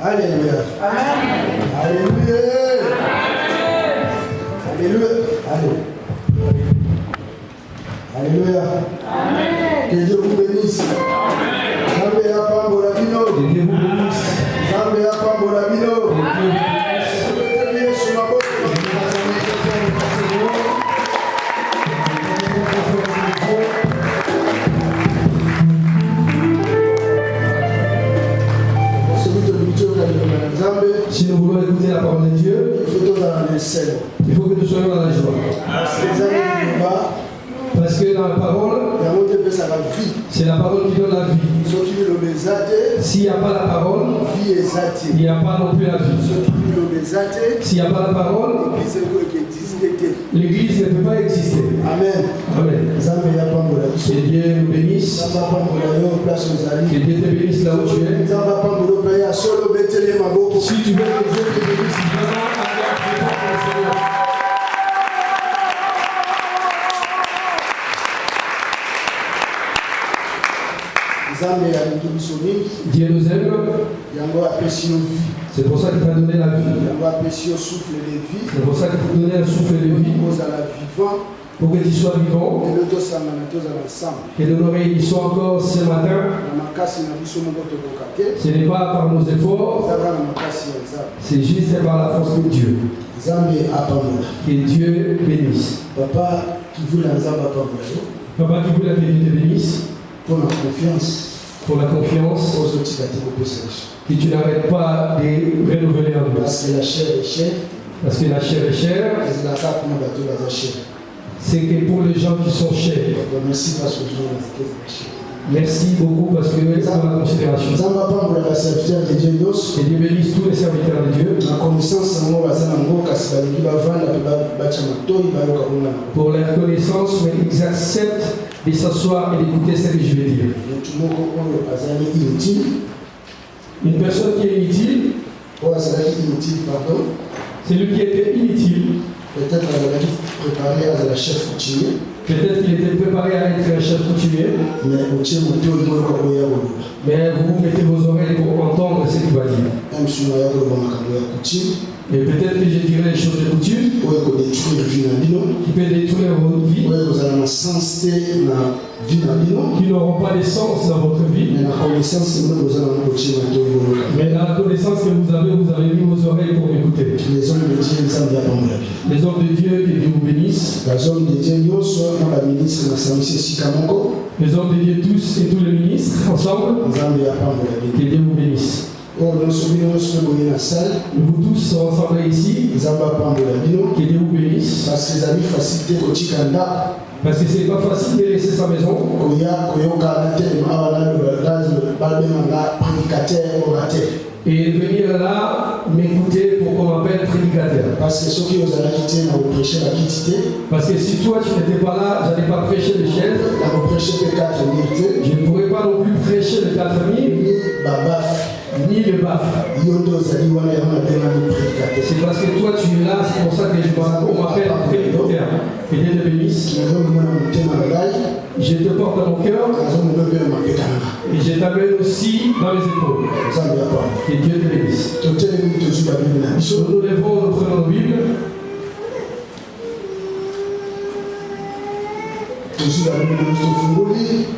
Alléluia. Alléluia. Alléluia. Alléluia. Que Dieu vous bénisse. Que Dieu vous bénisse. Si nous voulons écouter la parole de Dieu, il faut que nous soyons dans la joie. Parce que dans la parole, c'est la parole qui donne la vie. S'il n'y a pas la parole, il n'y a pas non plus la vie. S'il n'y a pas la parole, l'église ne peut pas exister. Amen. Amen. Que Dieu nous bénisse. Que Dieu te bénisse là où tu es. Si tu veux que Dieu te bénisse, vraiment, Dieu nous aime. C'est pour ça qu'il t'a donné la vie. C'est pour ça qu'il t'a donné un souffle de vie. Pour que tu sois vivant. Que nous nous réunissons encore ce matin. Ce n'est pas par nos efforts. C'est juste par la force de Dieu. Que Dieu bénisse. Papa qui voulait que Dieu te bénisse. Pour la confiance. Pour la confiance. Que tu n'arrêtes pas de renouveler en nous. Parce que la chair est chère. Parce que la chair est chère. C'est que pour les gens qui sont chers. Merci beaucoup parce que c'est dans la considération. Que Dieu bénisse tous les serviteurs de Dieu. Pour la reconnaissance, mais ils acceptent de s'asseoir et d'écouter ce que je vais dire. Une personne qui est inutile, c'est lui qui était inutile. Peut-être qu'il était préparé à être un chef coutumier. Mais vous mettez vos oreilles pour entendre ce qu'il va dire. Et peut-être que je dirai les choses de coutume qui peut détruire votre vie, qui n'auront pas de sens dans votre vie. Mais dans la connaissance que vous avez mis vos oreilles pour m'écouter. Les hommes de Dieu, que Dieu vous bénisse. Les hommes de Dieu tous et tous les ministres ensemble. Que Dieu vous bénisse. Vous tous sont rassemblés ici. Que Dieu vous bénisse. Parce que c'est pas facile de laisser sa maison. Et venir là m'écouter pour qu'on m'appelle prédicateur. Parce que si toi tu n'étais pas là, je n'allais pas prêcher le chef. Je ne pourrais pas non plus prêcher le 4000. Ni le baf. C'est parce que toi tu es là, c'est pour ça que on m'appelle prédicateur. Que Dieu te bénisse. Je te porte dans mon cœur. Et je t'amène aussi dans les épaules. Que Dieu te bénisse. Nous nous lèvons, nous prenons nos Bibles.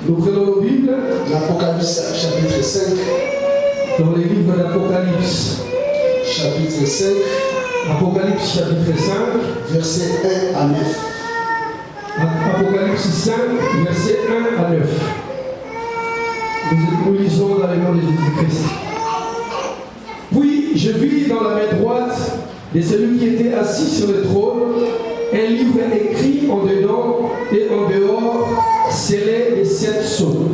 Nous prenons nos Bibles. L'Apocalypse chapitre 5. Dans les livres d'Apocalypse, chapitre 5, Apocalypse chapitre 5, verset 1 à 9. Apocalypse 5, verset 1 à 9. Nous lisons dans le nom de Jésus-Christ. Puis je vis dans la main droite de celui qui était assis sur le trône un livre écrit en dedans et en dehors, scellé de 7 sceaux.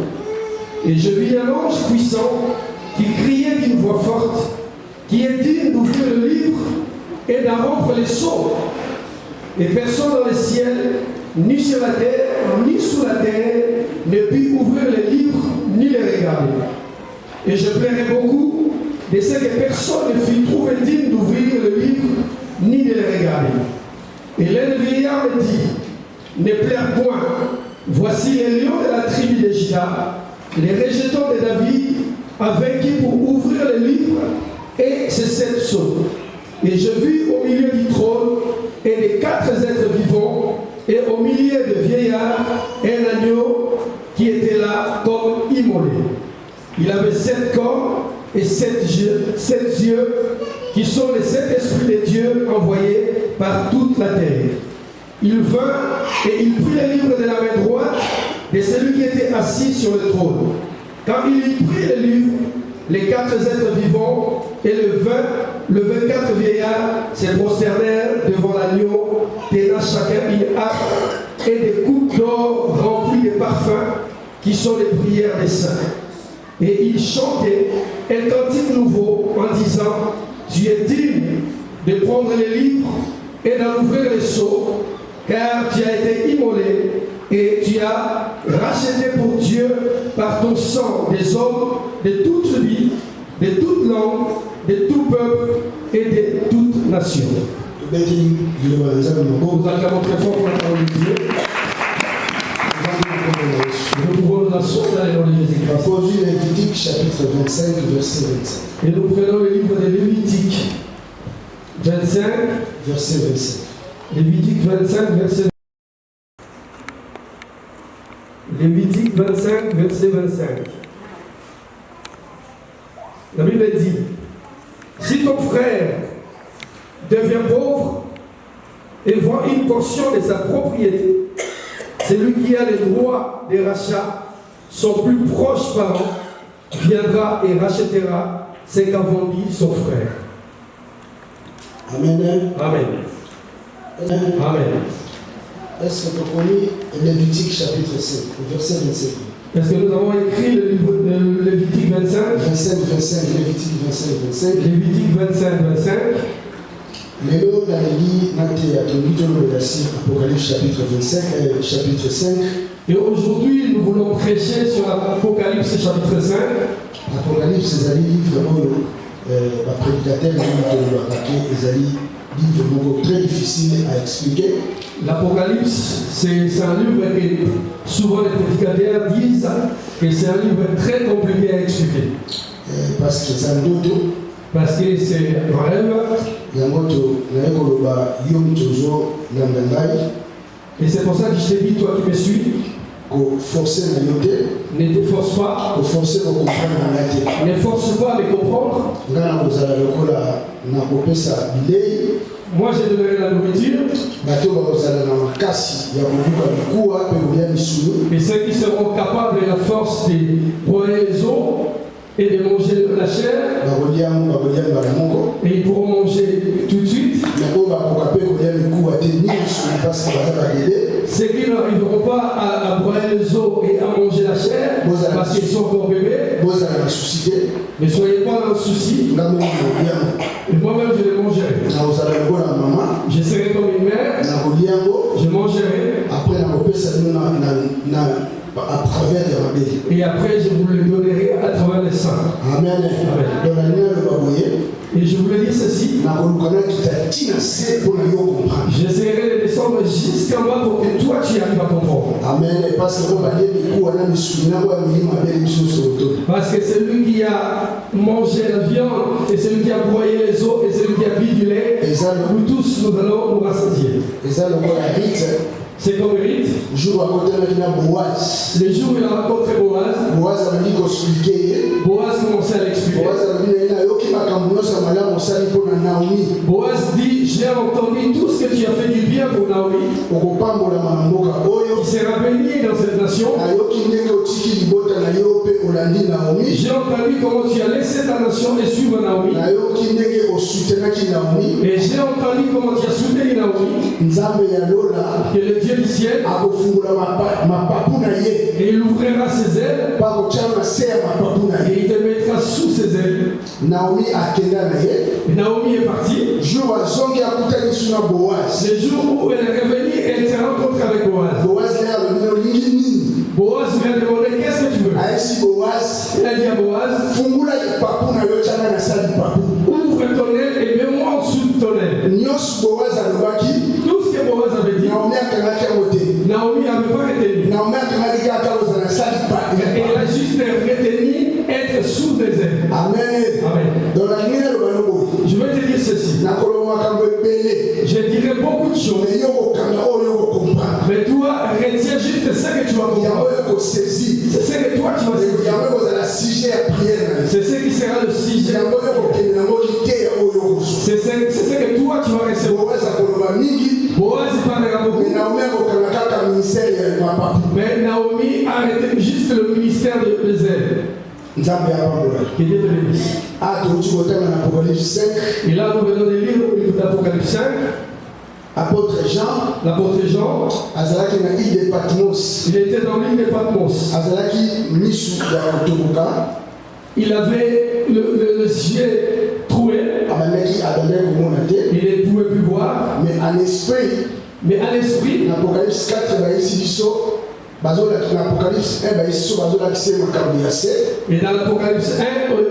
Et je vis un ange puissant qui criait d'une voix forte, qui est digne d'ouvrir le livre et d'en rompre les sceaux. Et personne dans le ciel, ni sur la terre, ni sous la terre, ne put ouvrir le livre, ni le regarder. Et je plairais beaucoup de ce que personne ne fut trouvé digne d'ouvrir le livre, ni de le regarder. Et l'un des vieillards me dit, ne pleure point, voici les lions de la tribu de Juda, les rejetons de David, a vaincu pour ouvrir le livre et ses 7 sceaux. Et je vis au milieu du trône et des 4 êtres vivants, et au milieu de vieillards, un agneau qui était là comme immolé. Il avait 7 corps et 7 yeux, qui sont les 7 esprits de Dieu envoyés par toute la terre. Il vint et il prit le livre de la main droite de celui qui était assis sur le trône. Quand il y prit le livre, les 4 êtres vivants et le 24 vieillards se prosternèrent devant l'agneau, tenant chacun une harpe et des coupes d'or remplies de parfums, qui sont les prières des saints. Et ils chantaient un cantique nouveau en disant: Tu es digne de prendre les livres et d'en ouvrir les sceaux, car tu as été immolé et tu as racheté pour Dieu par ton sang des hommes de toute vie, de toute langue, de tout peuple et de toute nation. Nous acclamons très fort pour la parole de Dieu. Nous pouvons nous asseoir dans le nom de Jésus-Christ. Aujourd'hui, Lévitique chapitre 25, verset 25. Et nous prenons le livre de Lévitique 25, verset 25. Lévitique 25, verset 25. Lévitique 25, verset 25. La Bible dit: si ton frère devient pauvre et vend une portion de sa propriété, celui qui a le droit de rachat, son plus proche parent, viendra et rachètera ce qu'a vendu son frère. Amen. Amen. Amen. Est-ce que tu connais Lévitique chapitre 5, verset 25? Est-ce que nous avons écrit le livre de Lévitique 25? 25, 25, Lévitique 25, 25. Lévitique 25, 25. Lelo nalingi nate ya tongi verset Apocalypse chapitre 25, chapitre 5. Et aujourd'hui, nous voulons prêcher sur l'Apocalypse chapitre 5. Apocalypse, c'est un livre où prédicateur est livre très difficile à expliquer. L'Apocalypse, c'est un livre que souvent les prédicateurs disent que c'est un livre très compliqué à expliquer. Parce que c'est un dodo. Parce que c'est un rêve. Et c'est pour ça que je t'ai dit, toi qui me suis, ne te force pas, ne force pas à me comprendre. Moi j'ai donné la nourriture. Et ceux qui seront capables de la force de broyer les os et de manger la chair, et ils pourront manger tout de suite. Ceux qui n'arriveront pas à broyer les os et à manger la chair, parce qu'ils sont encore bébés, ne soyez pas dans le souci. Et moi-même je les mangerai. Je serai comme une mère, je mangerai. À travers les et après je vous le donnerai à travers les saints. Amen. Et je voulais dire ceci. J'essaierai de descendre jusqu'en bas pour que toi tu arrives à comprendre. Amen. Parce que celui qui a mangé la viande, et celui qui a broyé les os, et celui qui a bu du lait, nous tous nous allons nous rassasier. C'est comme Rite. Le jour où il a rencontré Boaz, Boaz commençait à l'expliquer. Boaz dit: j'ai entendu tout ce que tu as fait du bien pour Naomi. Il sera béni dans cette nation. J'ai entendu comment tu as laissé ta nation et suivre Naomi. Et j'ai entendu comment tu as soutenu Naomi. Que le Dieu du ciel, et il ouvrira ses ailes, et il te mettra sous ses ailes. Naomi est partie. Le jour où elle est revenue, elle s'est rencontrée avec Boaz. Boaz lui a demandé: qu'est-ce que tu veux? Il a dit à Boaz: ouvre ton aile et mets-moi en dessous de ton aile. Tout ce que Boaz avait dit, Naomi n'avait pas retenu. Elle a juste retenu être sous des ailes. Amen. Amen. Je dirais beaucoup de choses. Mais Mais toi, retiens juste ce que tu vas comprendre. C'est ce que toi tu vas saisir. C'est ce qui sera le sujet. C'est ce que toi tu vas recevoir. Boaz parlera beaucoup. Mais Naomi a arrêté juste le ministère de Zèle. Que Dieu te bénisse. Et là, nous venons de lire le livre d'Apocalypse 5. L'apôtre Jean, il était dans l'île de Patmos. Il avait le ciel troué. Il ne pouvait plus voir. Mais à l'esprit, l'Apocalypse 4, l'Apocalypse 1, et dans l'Apocalypse 1,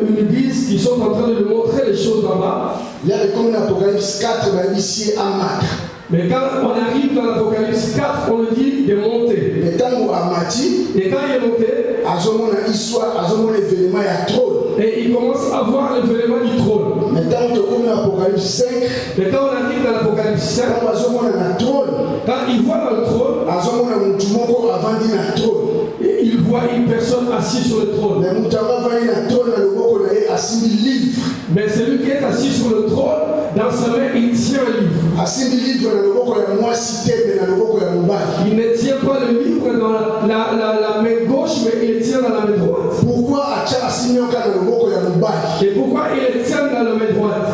ils nous disent qu'ils sont en train de nous montrer les choses en bas. Il y a comme l'Apocalypse 4, ici à Mat. Mais quand on arrive dans l'Apocalypse 4, on nous dit de monter. Et quand il est monté, et il commence à voir l'événement du trône. Mais quand on arrive dans l'Apocalypse 5, quand il voit dans le trône, et il voit une personne assise sur le trône. Mais celui qui est assis sur le trône, dans sa main, il tient un livre. Il ne tient pas le livre dans la main gauche, mais il le tient dans la main droite. Et pourquoi il le tient dans la main droite?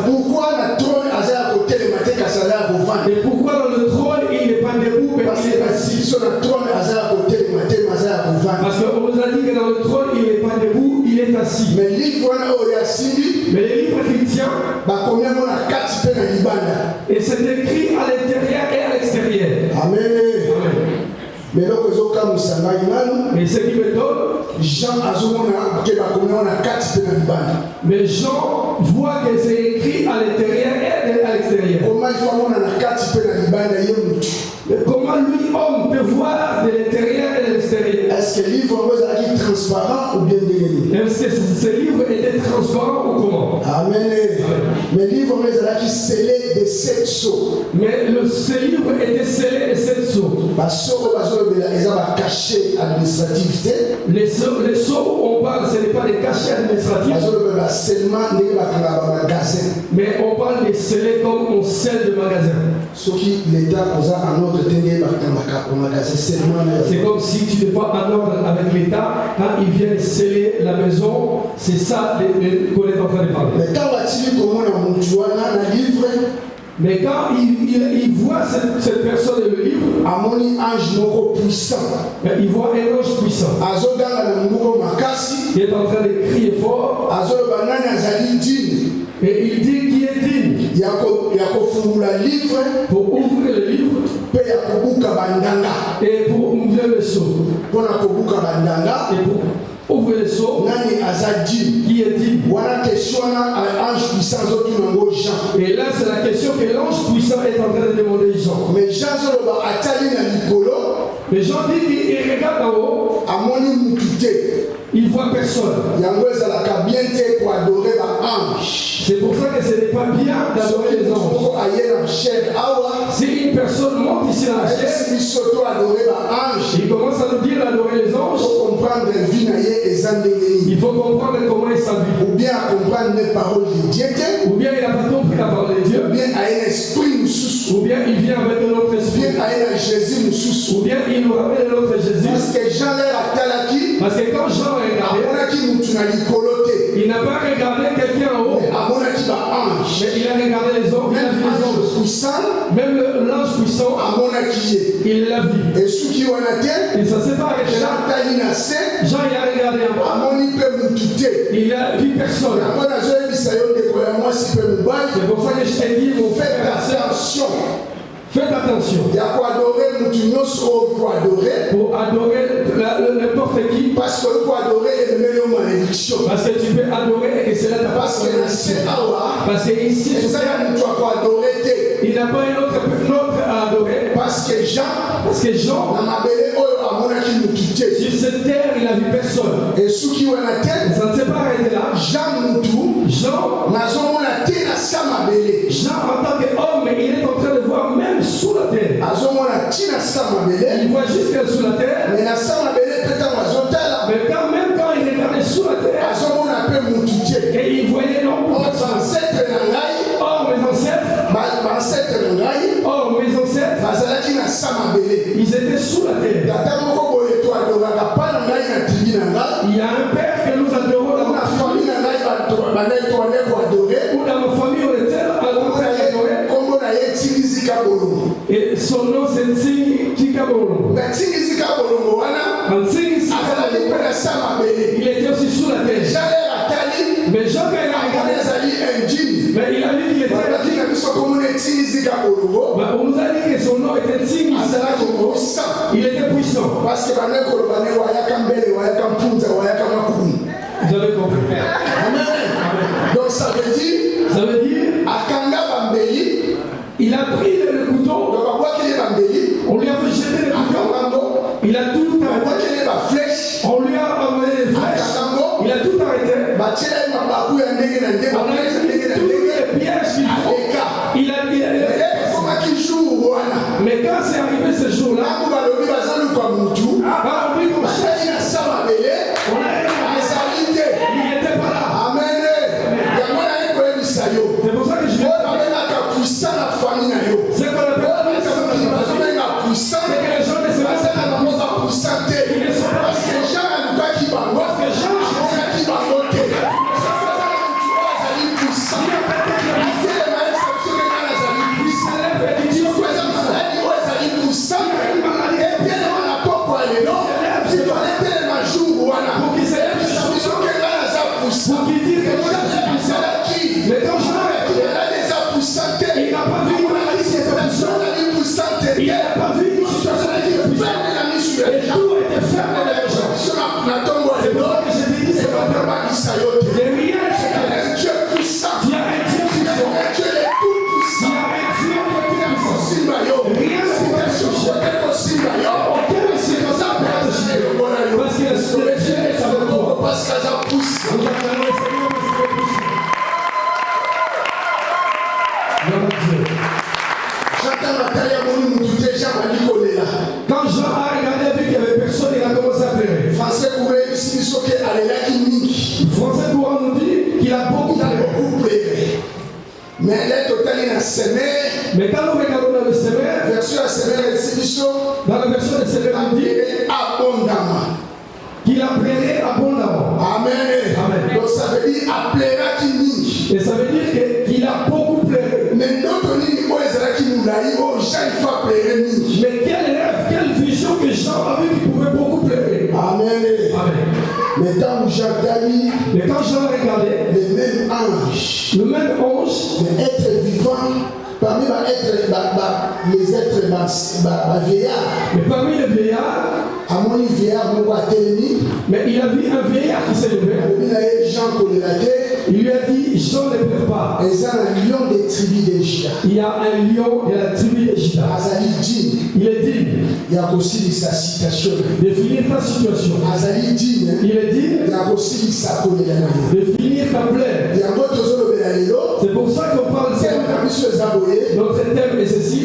Et pourquoi dans le trône il n'est pas debout, mais il est assis? Parce qu'on nous a dit que dans le trône il n'est pas debout, il est assis. Mais le livre qu'il tient, et c'est écrit à l'intérieur et à l'extérieur. Amen. Et ce qui me donne, mais Jean voit que c'est écrit à l'intérieur et à l'extérieur. Comment lui, homme, peut voir de l'intérieur et de l'extérieur? Est-ce que le livre est transparent ou bien dégagé? Est-ce que ce livre était transparent ou comment? Amen. Mais le livre est scellé de 7 sceaux. Mais ce livre était scellé de 7 sceaux. Les sceaux où on parle, ce n'est pas des cachets administratifs. Mais on parle des scellés comme on scelle de magasin. C'est comme si tu n'es pas en ordre avec l'État. Quand ils viennent sceller la maison, c'est ça qu'on est en train de parler. Mais quand il voit cette personne et le livre, il voit un ange puissant qui est en train de crier fort. Et il dit qui est digne pour ouvrir le livre et pour ouvrir le sceau. Et pour ouvrir le sceau, qui est digne. Et là, c'est la question que l'ange puissant est en train de demander Jean. Mais Jean dit qu'il regarde en haut. Il ne voit personne. C'est pour ça que ce n'est pas bien d'adorer les anges. Si une personne monte ici dans la chair, il commence à nous dire d'adorer les anges. Il faut comprendre comment il s'habille. Ou bien comprendre les paroles de Dieu. Ou bien il n'a pas compris la parole de Dieu. Ou bien un esprit. Ou bien il vient avec un autre esprit. Ou bien il nous ramène un autre Jésus. Parce que quand Jean a regardé, il n'a pas regardé quelqu'un en haut. Mais il a regardé les hommes. Même l'ange puissant, il l'a vu. Et ça ne s'est pas arrêté là. Jean il a regardé en bas. Il a vu personne. C'est pour ça que je t'ai dit, mon frère, attention. Faites attention. Pour adorer n'importe qui. Parce que tu peux adorer et que cela t'a pas. Parce que ici, il n'a pas un autre à adorer. Parce que Jean, sur cette terre, il n'a vu personne. Et ça ne s'est pas arrêté là. Jean, en tant qu'homme, il est en train de voir était sous la terre, mais na sama bele peta mazotala mais même quand il regardait sous la terre, azomona pe mutu te et il voyait non pour ancêtre na ngai oh mes ancêtres, mes ancêtres bazalaki na sama bele ils étaient sous la terre. tata moko boye to adoraka pa na ngai na tribu na ngai Il y a un père que nous adorons dans na ma famille na ngai banai to ane ko adorer ou dans ma famille on était adorés. kombo na ye tingizika bolongo Et son nom c'est Ntsing Kikabolongo. na tingizika bolongo wana azalaki mpe na sama bele Il était aussi sous la terre. jale atali Mais Jean, quand il a amoni regardé, ezali engine mais il a dit qu'il était. balaki na biso komona etingizika bolongo Mais on nous a dit que son nom était Ntsing. azalaki puissant Il était puissant. parce que bane koloba ne wayaka mbele wayaka mpunza wayaka makumu. Vous avez compris. Amen. Donc ça veut dire Ça veut dire, akanga bambeli il a pris le couteau, donc abwakeli bambeli on lui a fait jeter le couteau, akangango il a tout arrêté. abwakeli baflèche On lui a envoyé les flèches, akangango il a tout arrêté. batiela ye mabaku ya ndenge na ndenge On a baflèche ya ndenge mis na tous ndenge les pièges qu'il faut. aleka Il a dit, ekomaki jour wana mais quand c'est arrivé ce jour-là, ntango balobi bazaluka mutu quand on dit qu'on cherche, batali na sama bele on a azali te il n'était pas là. amen yango naye koyebisa yo C'est pour ça que je vais. oyo babengaka puissant na famille na yo C'est qu'on appelle la puissance de la famille. bazobenga puissant C'est que les gens ne se passent bazala pas. bango bapuissant te parce que jean alukaki bango akokaki bango te bazala mutu oyo azali puissant atelema exception kenga nazali puissant soko eza maladi oyo ezali puissant etelema na poko ya lelo sitwala etelema jour wana ebisa biso kenga naza puissant ezalaki Mais quand je maladi eza puissant te il n'a pas vu une maladie qui était puissante. ezali puissant te Il n'a pas vu une situation qui était puissante. ferme na misu ya Et tout était fermé dans les gens. biso na ntongo ya C'est lelo pour ça que je t'ai dit, c'est pas vrai. ebakisa yo te Il n'y a rien de ce qu'il y a. un Dieu puissant Il y a un Dieu puissant. un Dieu de tout Il y puissant a un Dieu qui est puissant. kosimba yo Rien ne peut te toucher. kote kosimba yo Aucune circonstance ne peut te toucher. Parce que le Dieu est avec toi. parce que aza puissant Nous acclamons le Seigneur parce qu'il est puissant. Gloire à Dieu. j'entends matali ya moni mutu te jean bali kolela Quand Jean a regardé, vu qu'il n'y avait personne, il a commencé à pleurer. français koyebisi biso ke alelaki mingi Français courant nous dit qu'il a beaucoup il a pleuré. beaucoup pleuré mais le totali na semere Mais quand nous regardons dans le sévère, version ya semere elisi biso dans la version de sévère, on dit apele abondama qu'il a pleuré abondamment. amen Amen. donc ça veut dire apleraki mingi Et ça veut dire qu'il a beaucoup pleuré. mais ndoto nini oyo ezalaki molai oyo jean il faut aplere mingi Mais quel rêve, quelle vision que Jean a vu qu'il pouvait beaucoup pleurer. amen Amen. mais ntango jean tali Mais quand Jean regardait, le même ange le même ange, les êtres vivants parmi les êtres vieillards mais parmi les vieillards, amoni vieillard moko atelemi mais il a vu un vieillard qui s'est levé. alobi na ye jean kolela te Il lui a dit, Jean ne pleure pas. eza na lion des tribus de juda Il y a un lion de la tribu de Juda. azali digne Il est digne ya kosilisa citation na ye de finir ta situation. azali digne Il est digne ya kosilisa kolela na ye de finir ta plaie. yango tozolobela lelo C'est pour ça qu'on parle de thème na biso eza boye notre thème est ceci.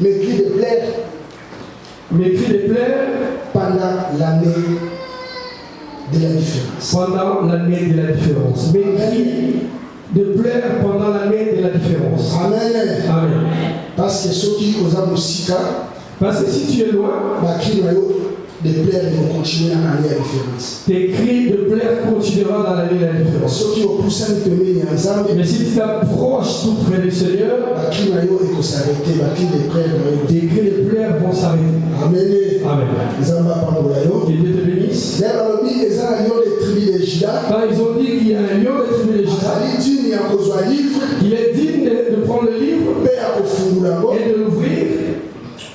mépris de plaire Mépris de plaire pendant l'année de la différence. pendant l'année de la différence. Mépris de plaire pendant l'année de la différence. Amen. Amen. Parce que ceux qui osent musika, Parce que si tu es loin, qui de plaire vont continuer à aller à la différence. tes cris de plaire continueront dans l'année de la différence. Ceux qui ont poussé un peu ensemble, Mais si tu t'approches tout près du Seigneur, qui vont s'arrêter, qui de plaire tes cris de plaire vont s'arrêter. Amen. Amen. Zamba Pambolayo. Que Dieu te bénisse. Les lion des tribus de Juda. Quand ils ont dit qu'il y a un lion de tribu de Juda, il est digne de prendre le livre et de l'ouvrir.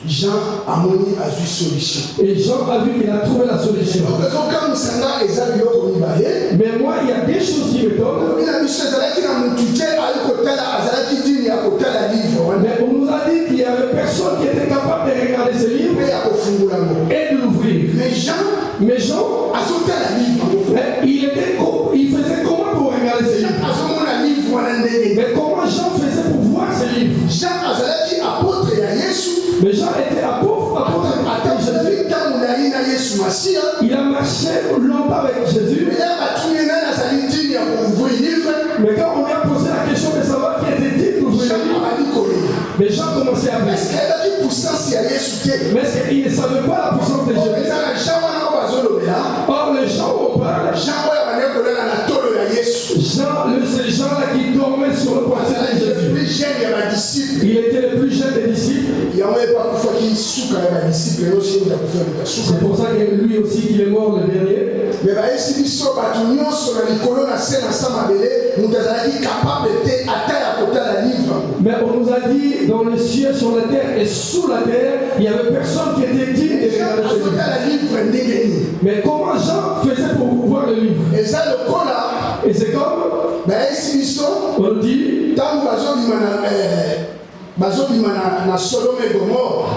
Jean a moni a vu solution. Et Jean a vu qu'il a trouvé la solution. Mais moi, il y a des choses qui me tombent. Mais on nous a dit qu'il y avait personne qui était capable de regarder ce livre et de l'ouvrir. Mais Jean, il faisait comment pour regarder ce livre? Mais comment Jean faisait pour voir ce livre? Il a marché longtemps avec Jésus. Mais quand on lui a posé la question de savoir qui était digne d'ouvrir le livre, les gens commençaient à dire. Mais est-ce qu'ils ne savaient pas la puissance de Jésus? Or, les gens ont parlé. Ces gens-là qui dormaient sur le poitrail de Jésus. Il était le plus jeune des disciples. C'est pour ça que lui aussi, il est mort le dernier. Mais on nous a dit dans les cieux, sur la terre et sous la terre, il n'y avait personne qui était digne de regarder ce livre. Mais comment Jean faisait pour voir le livre? Et c'est comme on dit,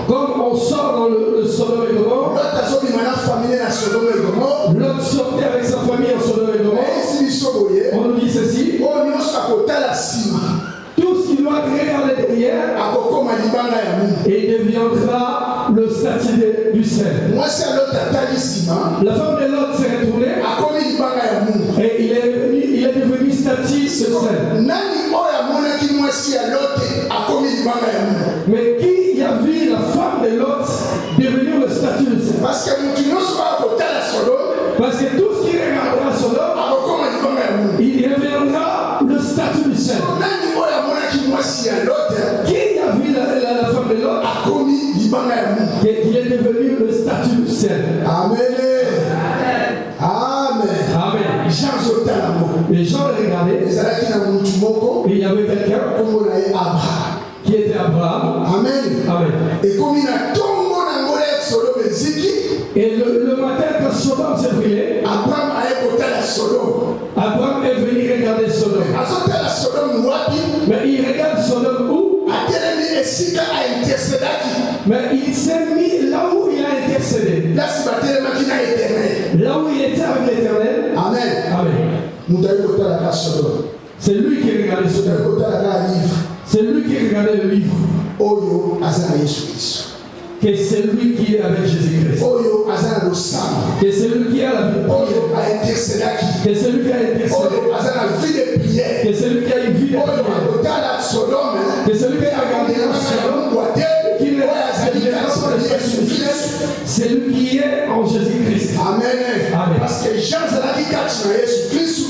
comme on sort dans le Sodome et Gomorrhe, l'autre sortait avec sa famille en Sodome et Gomorrhe. On nous dit ceci: tout ce qui doit regarder derrière, et il deviendra le statut du sel. La femme de l'autre s'est retournée et il est devenu statut de sel. Mais qui a vu la femme de l'autre devenir le statut de sel? Parce que tout ce qui regardera Sodome, il deviendra le statut du sel. Qui a vu la femme de l'autre? Il est devenu le statut du sel. Amen. Amen. Amen. Les gens le regardaient. Et il y avait quelqu'un qui était Abraham. Amen. Amen. Et le matin, quand Sodome s'est brûlé, Abraham est venu regarder Sodome. Mais il regarde Sodome où? Mais il s'est mis là où il a intercédé. Là où il était avec l'Éternel. Amen. Amen. C'est lui qui regardait Sodome. C'est lui qui regardait le livre. Que c'est lui qui est avec Jésus-Christ. Que c'est lui qui a la vie de prière. Que c'est lui qui a intercédé. Que c'est lui qui a une vie de prière. Que c'est lui qui a regardé Sodome. C'est lui qui est en Jésus-Christ. Amen. Amen. Parce que Jean était en Jésus-Christ.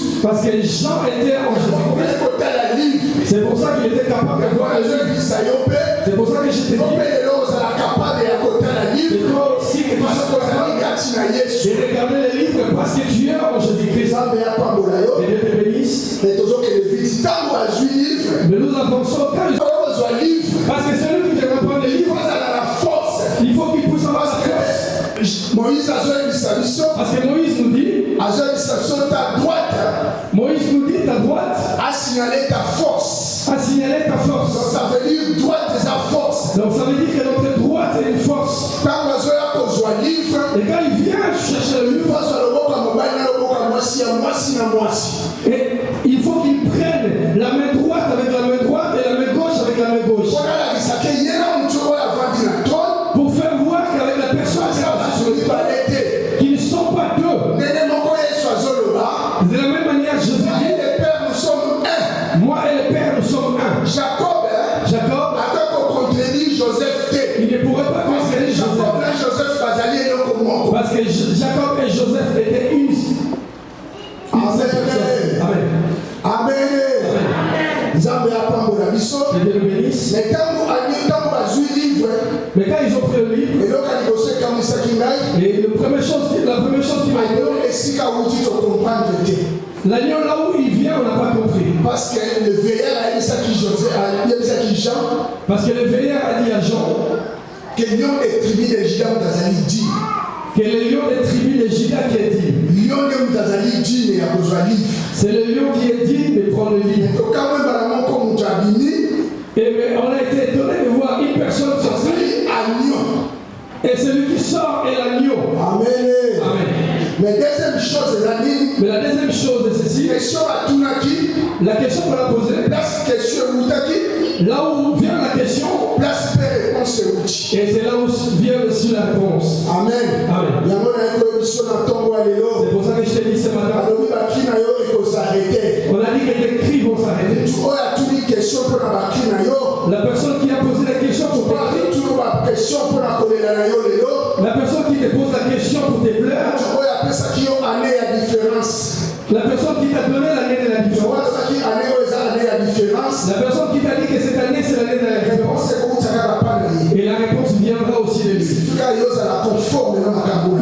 C'est pour ça qu'il était capable de voir le livre. C'est pour ça que je te dis. Et toi aussi que tu sois capable de regarder les livres parce que tu es en Jésus-Christ. Et Dieu te bénisse. Mais nous avançons quand parce que celui qui te reprend les livres, il faut qu'il puisse avoir la force. Parce que Moïse nous dit, Moïse nous dit ta droite a signalé ta force. A signalé ta force. Donc ça veut dire droite et sa force. Donc ça veut dire que notre droite est une force. Et quand il vient chercher le livre, et il faut qu'il prenne la main droite avec la main droite et la main gauche avec la main gauche. Pour faire voir qu'avec la personne qui ne sont pas deux. De la même manière, je vous dis, moi et le Père, nous sommes un. Jacob, il ne pourrait pas contredire Joseph. Parce que Jacob et Joseph étaient une seule personne. Amen. Amen. Que Dieu le bénisse. Mais quand ils ont pris le livre, et la première chose qui m'a dit, l'agneau là où il vient, on n'a pas compris. Parce que le veilleur a dit Jean. Parce que le veilleur a dit à Jean que le lion des tribus de Juda dit. Que le lion des tribus de Juda qui est dit. C'est le lion qui est digne de prendre le livre. Et mais on a été étonné de voir une personne sortir. Et celui qui sort est l'agneau. Amen. Amen. Mais la deuxième chose est ceci. La question qu'on a posée. Là où vient la question. Et c'est là où vient aussi la réponse. Amen. Amen. C'est pour ça que je t'ai dit ce matin. On a dit que tes cris vont s'arrêter. La personne qui a posé la question pour tes cris, la personne qui te pose la question pour tes pleurs, la personne qui t'a donné l'année de la différence, la personne qui t'a dit que cette année c'est l'année de la différence, et la réponse viendra aussi de lui.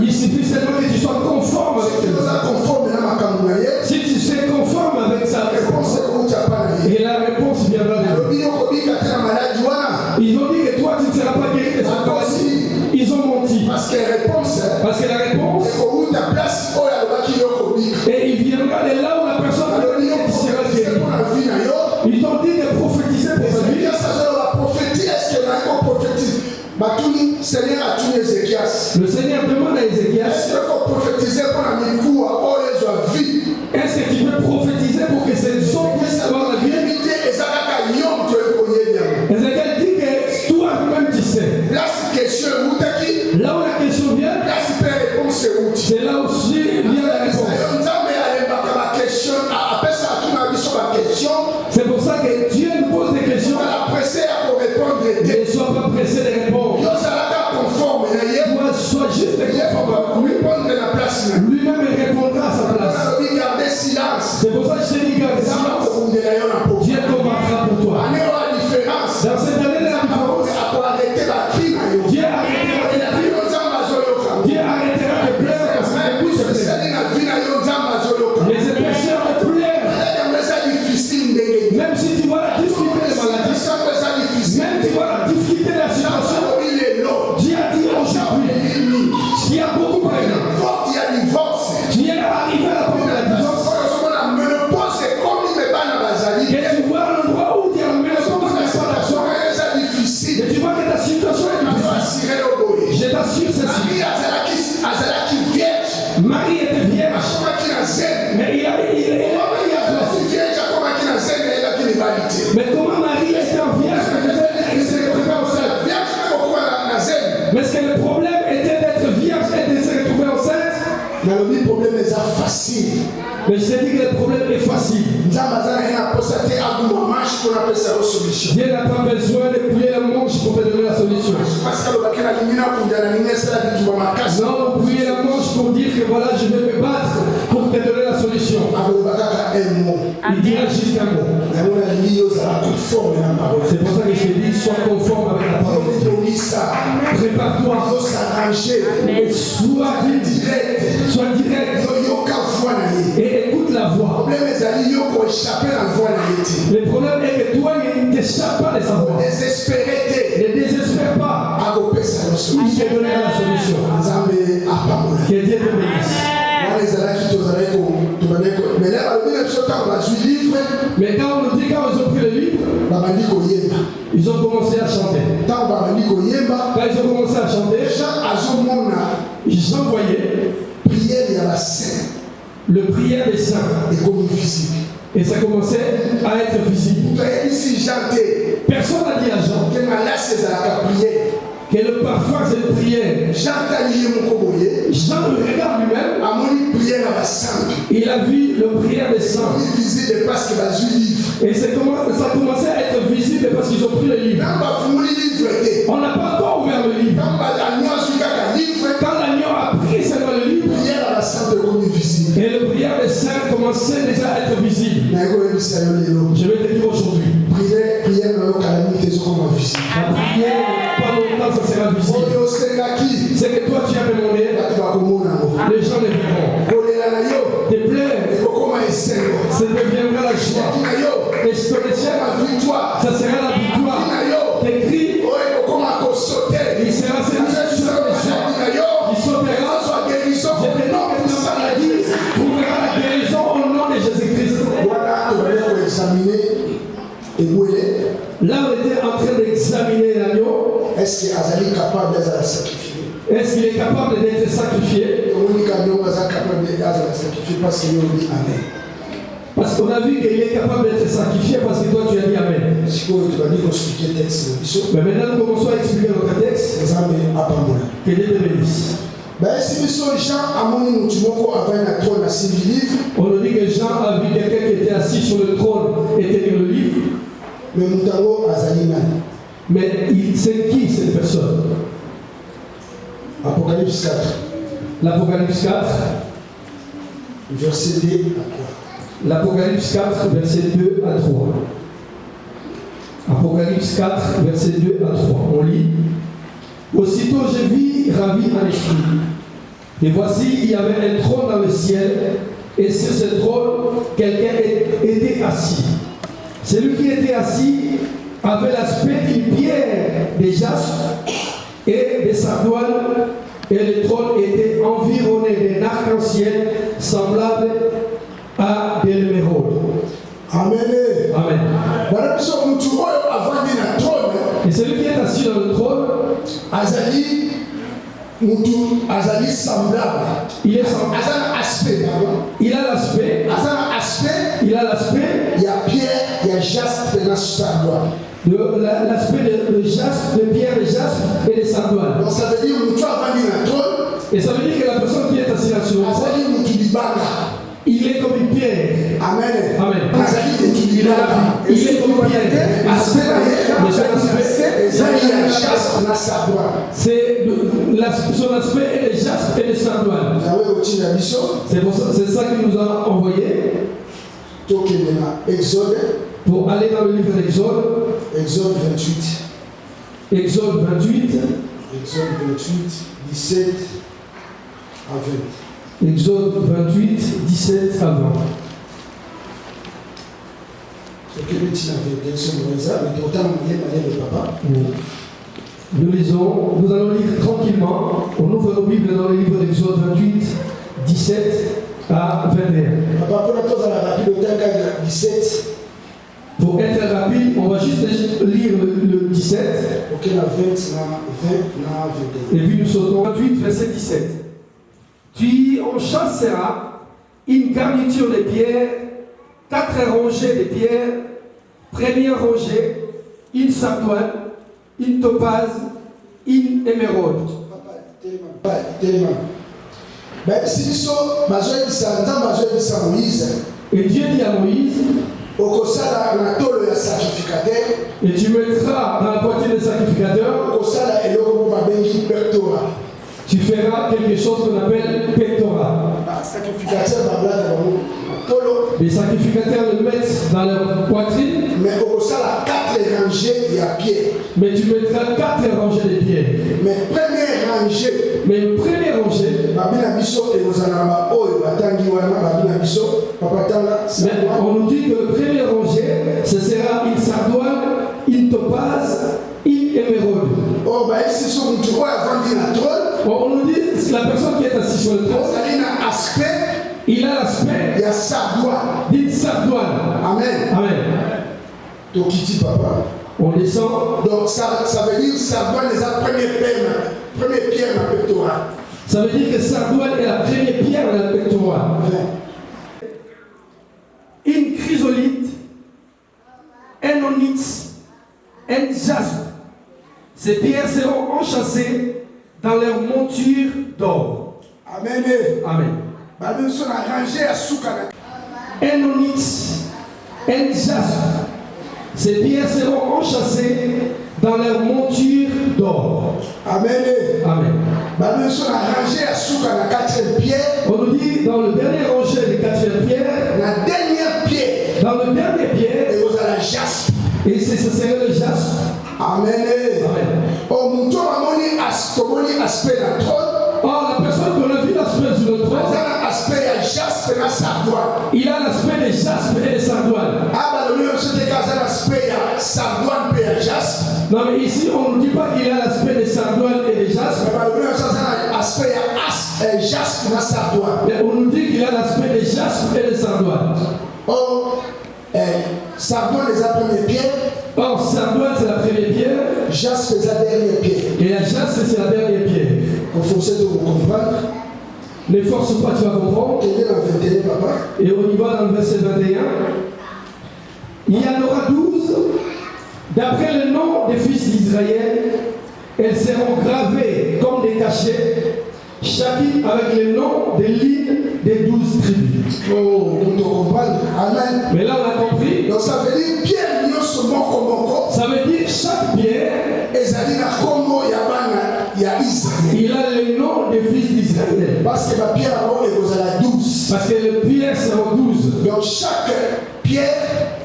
Il suffit seulement que tu sois conforme avec cette personne. Si tu sais conforme avec sa réponse, et la réponse viendra de lui. Ils ont dit que toi tu ne seras pas guéri de cette maladie. Ils ont menti. Parce que la réponse, et il viendra de là où la personne sera guérie. Ils t'ont dit de prophétiser pour ta vie. Le Seigneur demande à Ézéchias, est-ce que tu peux prophétiser pour que ces gens puissent avoir la vie? Ézéchias dit que toi-même tu sais. Là où la question vient, c'est là aussi vient la réponse. C'est pour ça que Dieu nous pose des questions. Ne sois pas pressé de répondre. Toi, sois juste conforme. Lui-même répondra à sa place. C'est pour ça que je t'ai dit garde silence. Dieu combattra pour toi. Dans cette année de la différence, Dieu arrêtera de pleurer. Dieu arrêtera de pleurer parce que les épaisseurs de pleurent. Même si tu vois la difficulté de maladie, même tu vois la difficulté de la situation, Dieu a dit aujourd'hui, s'il y a beaucoup de problèmes, tu es arrivé à la porte de la divorce, et tu vois l'endroit où tu es en maison, tu n'as pas d'argent, et tu vois que ta situation est difficile. Je t'assure ceci. Marie était vierge, mais il a mais comment Marie était vierge, mais est-ce que le problème était d'être vierge et de se retrouver enceinte? Le problème est facile. Mais je t'ai dit que le problème est facile. Dieu n'a pas besoin de plier la manche pour te donner la solution. Non, vous pliez la manche pour dire que voilà, je vais me battre pour te donner la solution. Il dira juste un mot. C'est pour ça que je t'ai dit, sois conforme avec la parole. Prépare-toi. Et sois direct. Et écoute la voix. Le problème est que toi, ne t'échappe pas de sa voix. Ne désespère pas. Il te donnera la solution. Que Dieu te bénisse. Mais quand on nous dit quand ils ont pris le livre, ils ont commencé à chanter. Quand ils ont commencé à chanter, ils ont voyé le prière des saints. Et ça commençait à être visible. Personne n'a dit à Jean que le parfum de cette prière, Jean le regarde lui-même, il a vu le prière des saints. Et ça commençait à être visible parce qu'ils ont pris le livre. On n'a pas encore ouvert le livre. Quand l'agneau a pris seulement le livre, et le prière des saints commençait déjà à être visible. Je vais te dire aujourd'hui, la prière, pas longtemps ça sera visible. C'est que toi tu as demandé, les gens le verront. Tes pleurs, ça deviendra la joie. Et ce que ça sera la victoire. Tes cris, il sera celui sur les gens. Il sautera. Je te dis que ta maladie trouvera la guérison au nom de Jésus-Christ. Là, on était en train d'examiner l'agneau. Est-ce qu'il est capable d'être sacrifié? Est-ce qu'il est capable d'être sacrifié? Parce qu'on a vu qu'il est capable d'être sacrifié parce que toi tu as dit Amen. Mais maintenant nous commençons à expliquer notre texte. Que Dieu te bénisse. On nous dit que Jean a vu quelqu'un qui était assis sur le trône et tenir le livre. Mais c'est qui cette personne? Apocalypse 4. L'Apocalypse 4. Verset 2 à 3. L'Apocalypse 4, verset 2 à 3. Apocalypse 4, verset 2 à 3. On lit. Aussitôt je vis ravi en esprit. Et voici, il y avait un trône dans le ciel, et sur ce trône, quelqu'un était assis. Celui qui était assis avait l'aspect d'une pierre de jaspe et de sardoine, et le trône était environné d'un arc-en-ciel semblable à de l'émeraude. Amen. Amen. Et celui qui est assis dans le trône, Azali semblable. Il est semblable. Aspect, il a l'aspect. Il a l'aspect. Il y a pierre, il y a jaspe et la sardoine. L'aspect de jaspe, de pierre de jaspe et de sardoine. Donc ça veut dire et ça veut dire que la personne qui est assise sur le trône, il est comme une pierre. Amen. Amen. Il est comme une pierre. Son aspect est de jaspe et de sardoine. C'est ça qu'il nous a envoyé. Pour aller dans le livre d'Exode. Exode 28. Exode 28. Exode 28, 17 à 20. Exode 28, 17 à 20. Nous lisons, nous allons lire tranquillement. On ouvre nos Bibles dans le livre d'Exode 28, 17 à 21. Pour être rapide, on va juste lire le 17. Et puis nous sautons 28, verset 17. Tu en chasseras une garniture de pierres, 4 rangées de pierres, première rangée, une sardoine, une topaze, une émeraude. Et Dieu dit à Moïse, et tu mettras dans la poitrine des sacrificateurs, tu feras quelque chose qu'on appelle pectoral. Les sacrificateurs le mettent dans leur poitrine. Mais tu mettras 4 rangées de pierres. Mais une première rangée. Mais on nous dit que le premier rangée, ce sera une sardoine, une topaze, une émeraude. On nous dit que la personne qui est assise sur le trône, il a l'aspect d'une sardoine. Amen. Amen. Donc il dit papa. On descend. Donc ça veut dire sardoine est la première pierre dans le pectoral. Ça veut dire que sardoine est la première pierre dans le pectoral. Une chrysolite, un onyx, un jaspe. Ces pierres seront enchâssées dans leur monture d'or. Amen. Amen. Un onyx, un jaspe. Ces pierres seront enchâssées dans leur monture d'or. Amen. Amen. On nous dit dans le dernier rangé de 4e pierre, la dernière pierre, dans le dernier pierre, et ce serait le jaspe. Amen. Amen. Or, la personne qu'on a vu l'aspect sur le trône, il a l'aspect de jaspe et de sardoine. Non, mais ici on ne dit pas qu'il a l'aspect de sardoine et de jaspe. Mais on nous dit qu'il a l'aspect de jaspe et de sardoine. Or, sardoine est la première pierre. Or, sardoine c'est la première pierre. Jaspe c'est la dernière pierre. Et la jaspe c'est la dernière pierre. Vous forcez de vous comprendre. Ne force pas, tu vas comprendre. Et on y va dans le verset 21. Il y en aura 12. D'après le nom des fils d'Israël, elles seront gravées comme des cachets chacune avec les noms des lignes des 12 tribus. Oh, on doit comprendre. Amen. Mais là, on a compris. Donc ça veut dire Pierre Nyoso Moko. Ça veut dire chaque pierre, Ezali na Congo ya bana ya Israël. il a les noms des fils d'Israël. Parce que la pierre avant est aux à la 12. Parce que les pierres seront 12. Donc chaque pierre,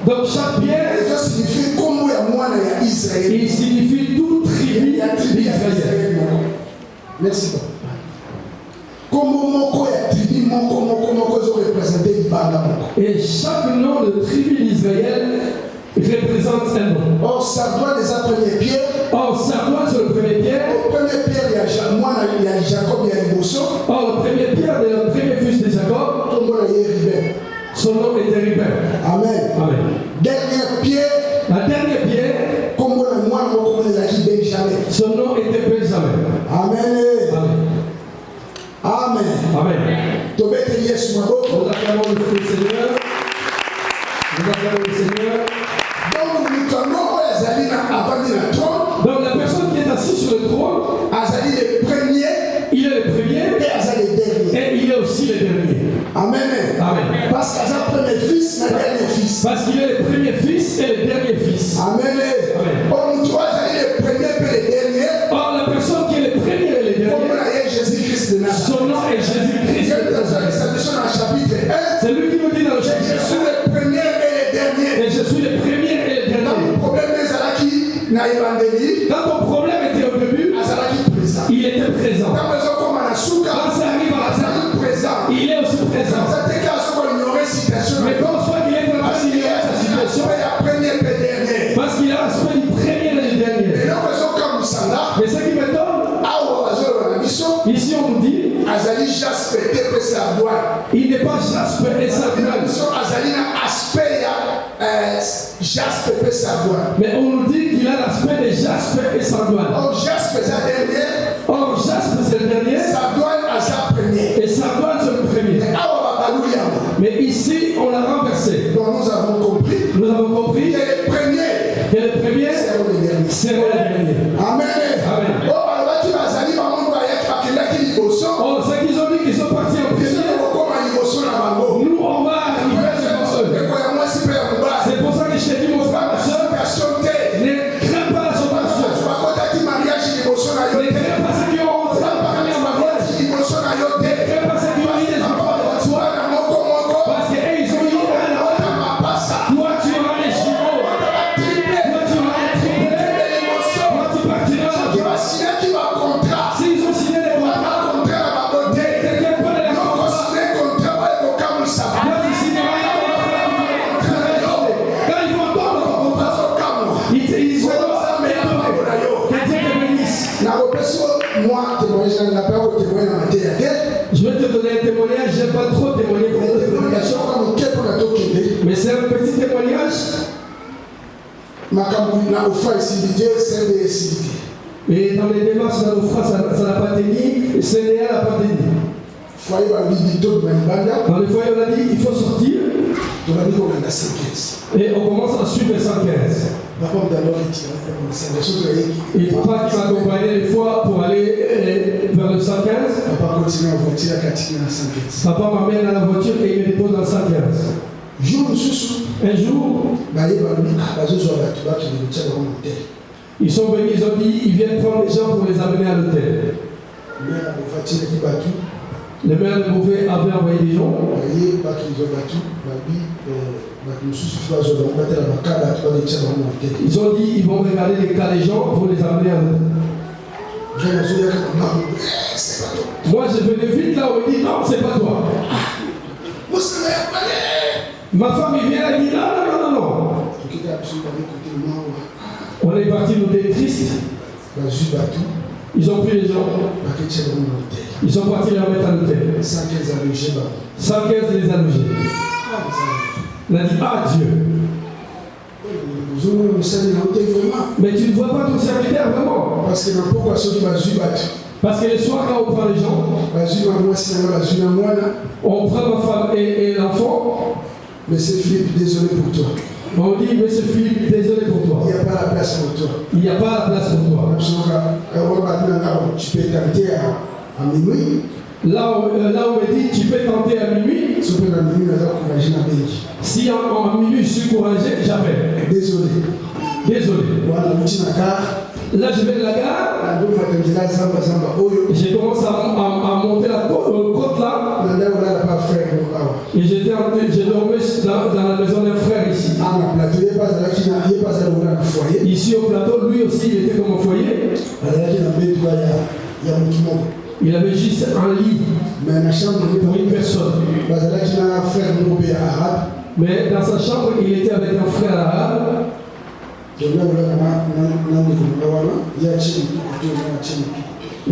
Donc chaque pierre, ça signifie Congo ya mwana ya Israël. il signifie toute tribu Ya tribu ya d'Israël. Israël. Merci. Congo moko ya tribu moko zo représenter Ibanga moko. Et chaque nom de tribu d'Israël représente un nom. Or ça doit les première pierre. Or, Sardoine, c'est le premier pierre. Au premier pierre, il y a Jacob, il y a Liboso. Or, le premier pierre, le premier fils de Jacob, Tout le monde est Ribert. son nom était Ribert. Amen. Amen. Dernière pierre, La dernière pierre, comme moi, comme les acquis Benjamin. son nom était Benjamin. Amen. Amen. Amen. Amen. Tobete Yesu Maboko. Nous acclamons le Seigneur. Nous acclamons le Seigneur. Donc, nous connaissons Azali avant de trône. Donc, la personne qui est assise sur le trône, Azali le premier il est le premier et Azali le dernier. et il est aussi le dernier. Amen. Amen. Parce qu'Azali le premier fils, le dernier fils. Parce qu'il est le premier fils et le dernier fils. Amen. Or, nous trois, Azali le premier et le dernier. Or, la personne qui est le premier et le Comme on dernier, a Jésus-Christ de Nazareth. son nom est Jésus-Christ. C'est lui qui nous dit dans le Je chapitre suis le premier et le dernier. et je suis le premier et le Dans dernier. le problème des Alaki, na évangélie, Quand ton problème était au début, Azalaki présent. il était présent. Quand ils ont comme à la souka, Quand ça arrive à la fin, Azalaki présent. il est aussi présent. Ça te casse qu'on ignorait situation. Mais quand soit qu'il est dans la Parce qu'il y a sa situation, la première et le dernier. parce qu'il a l'aspect du premier et du Et dernier. là, ils ont comme ça là. Mais ce qui m'étonne, ici on nous dit, Azali Jasper, TP Sardoine. il n'est pas Jasper et Sardoine. Azali na aspect Jasper et Sardoine. Mais on nous dit qu'il a l'aspect de Jasper et Sardoine. Or, Jasper, c'est le dernier. Or, Jasper c'est le dernier Sardoine, c'est le premier. et Sardoine c'est le premier. Mais ici, on l'a renversé. Donc nous avons compris Nous avons compris que les premiers que le premier seront les derniers. c'est le dernier. Amen. Amen. Oh, alors qui va salir par mon voyage par qu'il a qui liboso. Oh, ceux qui ont dit qu'ils sont partis en Ils premier, sont comme un liboso dans ma go. nous on va arriver devant eux. C'est pour ça que je t'ai dit, mon frère, ma soeur, ne crains pas la sautation. Ne crains pas ceux qui ont rentré en premier en mariage. Ne crains pas ceux qui ont mis les enfants devant toi. Parce qu'eux, ils ont eu un enfant. Toi, tu auras les jumeaux. Toi, tu auras les triplés. Toi, tu partiras. S'ils ont signé des contrats, ne t'inquiète pas de la contrat. Toi, tu signeras un contrat. Quand ils vont entendre ton contrat, ils seront que Dieu te bénisse. Je vais te donner un témoignage, je n'ai pas trop témoigné pour cette prédication, mais c'est un petit témoignage. Et dans les démarches d'Anoufra, ça n'a pas tenu, et CNA n'a pas tenu. Dans le foyer, on a dit il faut sortir, et on commence à suivre les 115. Et papa qui m'a accompagné une fois pour aller vers le 115, papa m'amène à la voiture et il me dépose dans le 115. Un jour, ils sont venus, ils ont dit, ils viennent prendre les gens pour les amener à l'hôtel. Le maire de Beauvais avait envoyé des gens. Ils ont dit, ils vont regarder les cas des gens pour les amener à l'hôtel. Moi, je venais vite là, on me dit, non, c'est pas toi. Ma femme, il vient, elle dit, non. On est parti, nous étions tristes. Ils ont pris les gens. Ils sont partis les remettre à l'hôtel. 115 les a logés. On a dit, ah Dieu. Mais tu ne vois pas ton serviteur vraiment. Parce que le soir, quand on prend les gens, on prend ma femme et l'enfant. Monsieur Philippe, désolé pour toi. On dit, Monsieur Philippe, désolé pour toi. Il n'y a pas la place pour toi. Il n'y a pas la place pour toi. Tu peux tenter À minuit. Là où on me dit tu peux tenter à minuit. Si en minuit je suis courageux, j'appelle. Désolé. Là je vais de la gare. J'ai commencé à monter la côte là. Et j'ai dormi dans la maison d'un frère ici. Ici au plateau, lui aussi il était comme au foyer. Il avait juste un lit pour une personne. Mais dans sa chambre, il était avec un frère arabe. Et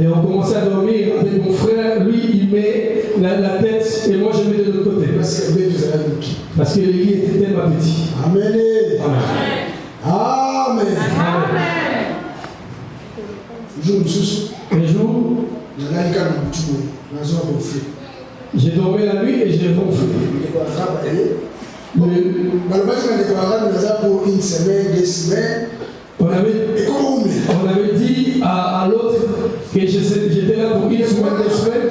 on commençait à dormir avec mon frère. Lui, il met la tête et moi, je mets de l'autre côté. Parce que le lit était tellement petit. Amen. Amen. Un jour, j'ai dormi la nuit et j'ai ronflé. On avait dit à l'autre que j'étais là pour une semaine, 2 semaines,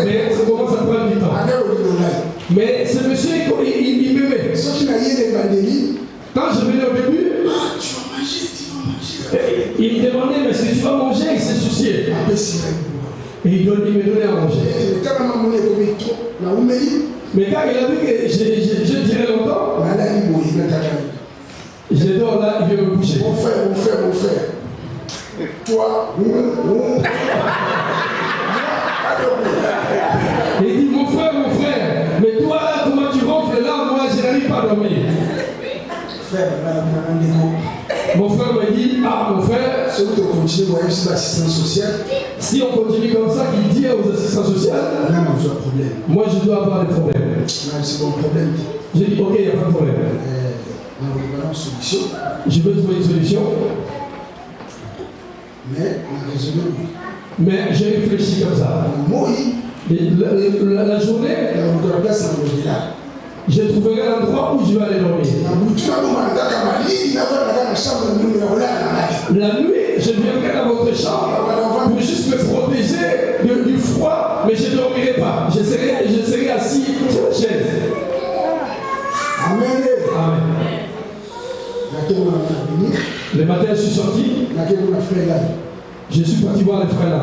mais ça commence à prendre du temps. Mais ce monsieur, il m'aimait. Quand je venais au début, il me demandait, mais est-ce que tu vas manger? Il s'est soucié. Et il me donnait à manger. Mais quand il a vu que je dirais longtemps, je dors là, il vient me bouger. Mon frère. Toi, il dit, mon frère, mais toi là, comment tu ronfles là, moi je n'arrive pas à dormir. Mon frère me dit, mon frère, si on continue comme ça, qu'il dit aux assistants sociaux, moi je dois avoir des problèmes. J'ai dit, ok, il n'y a pas de problème. Je veux trouver une solution. Mais j'ai réfléchi comme ça. La journée, je trouverai l'endroit où je vais aller dormir. La nuit, je viendrai dans votre chambre pour juste me protéger du froid, mais je ne dormirai pas. Je serai assis sur la chaise. Amen. Le matin, je suis sorti. Je suis parti voir les frères là.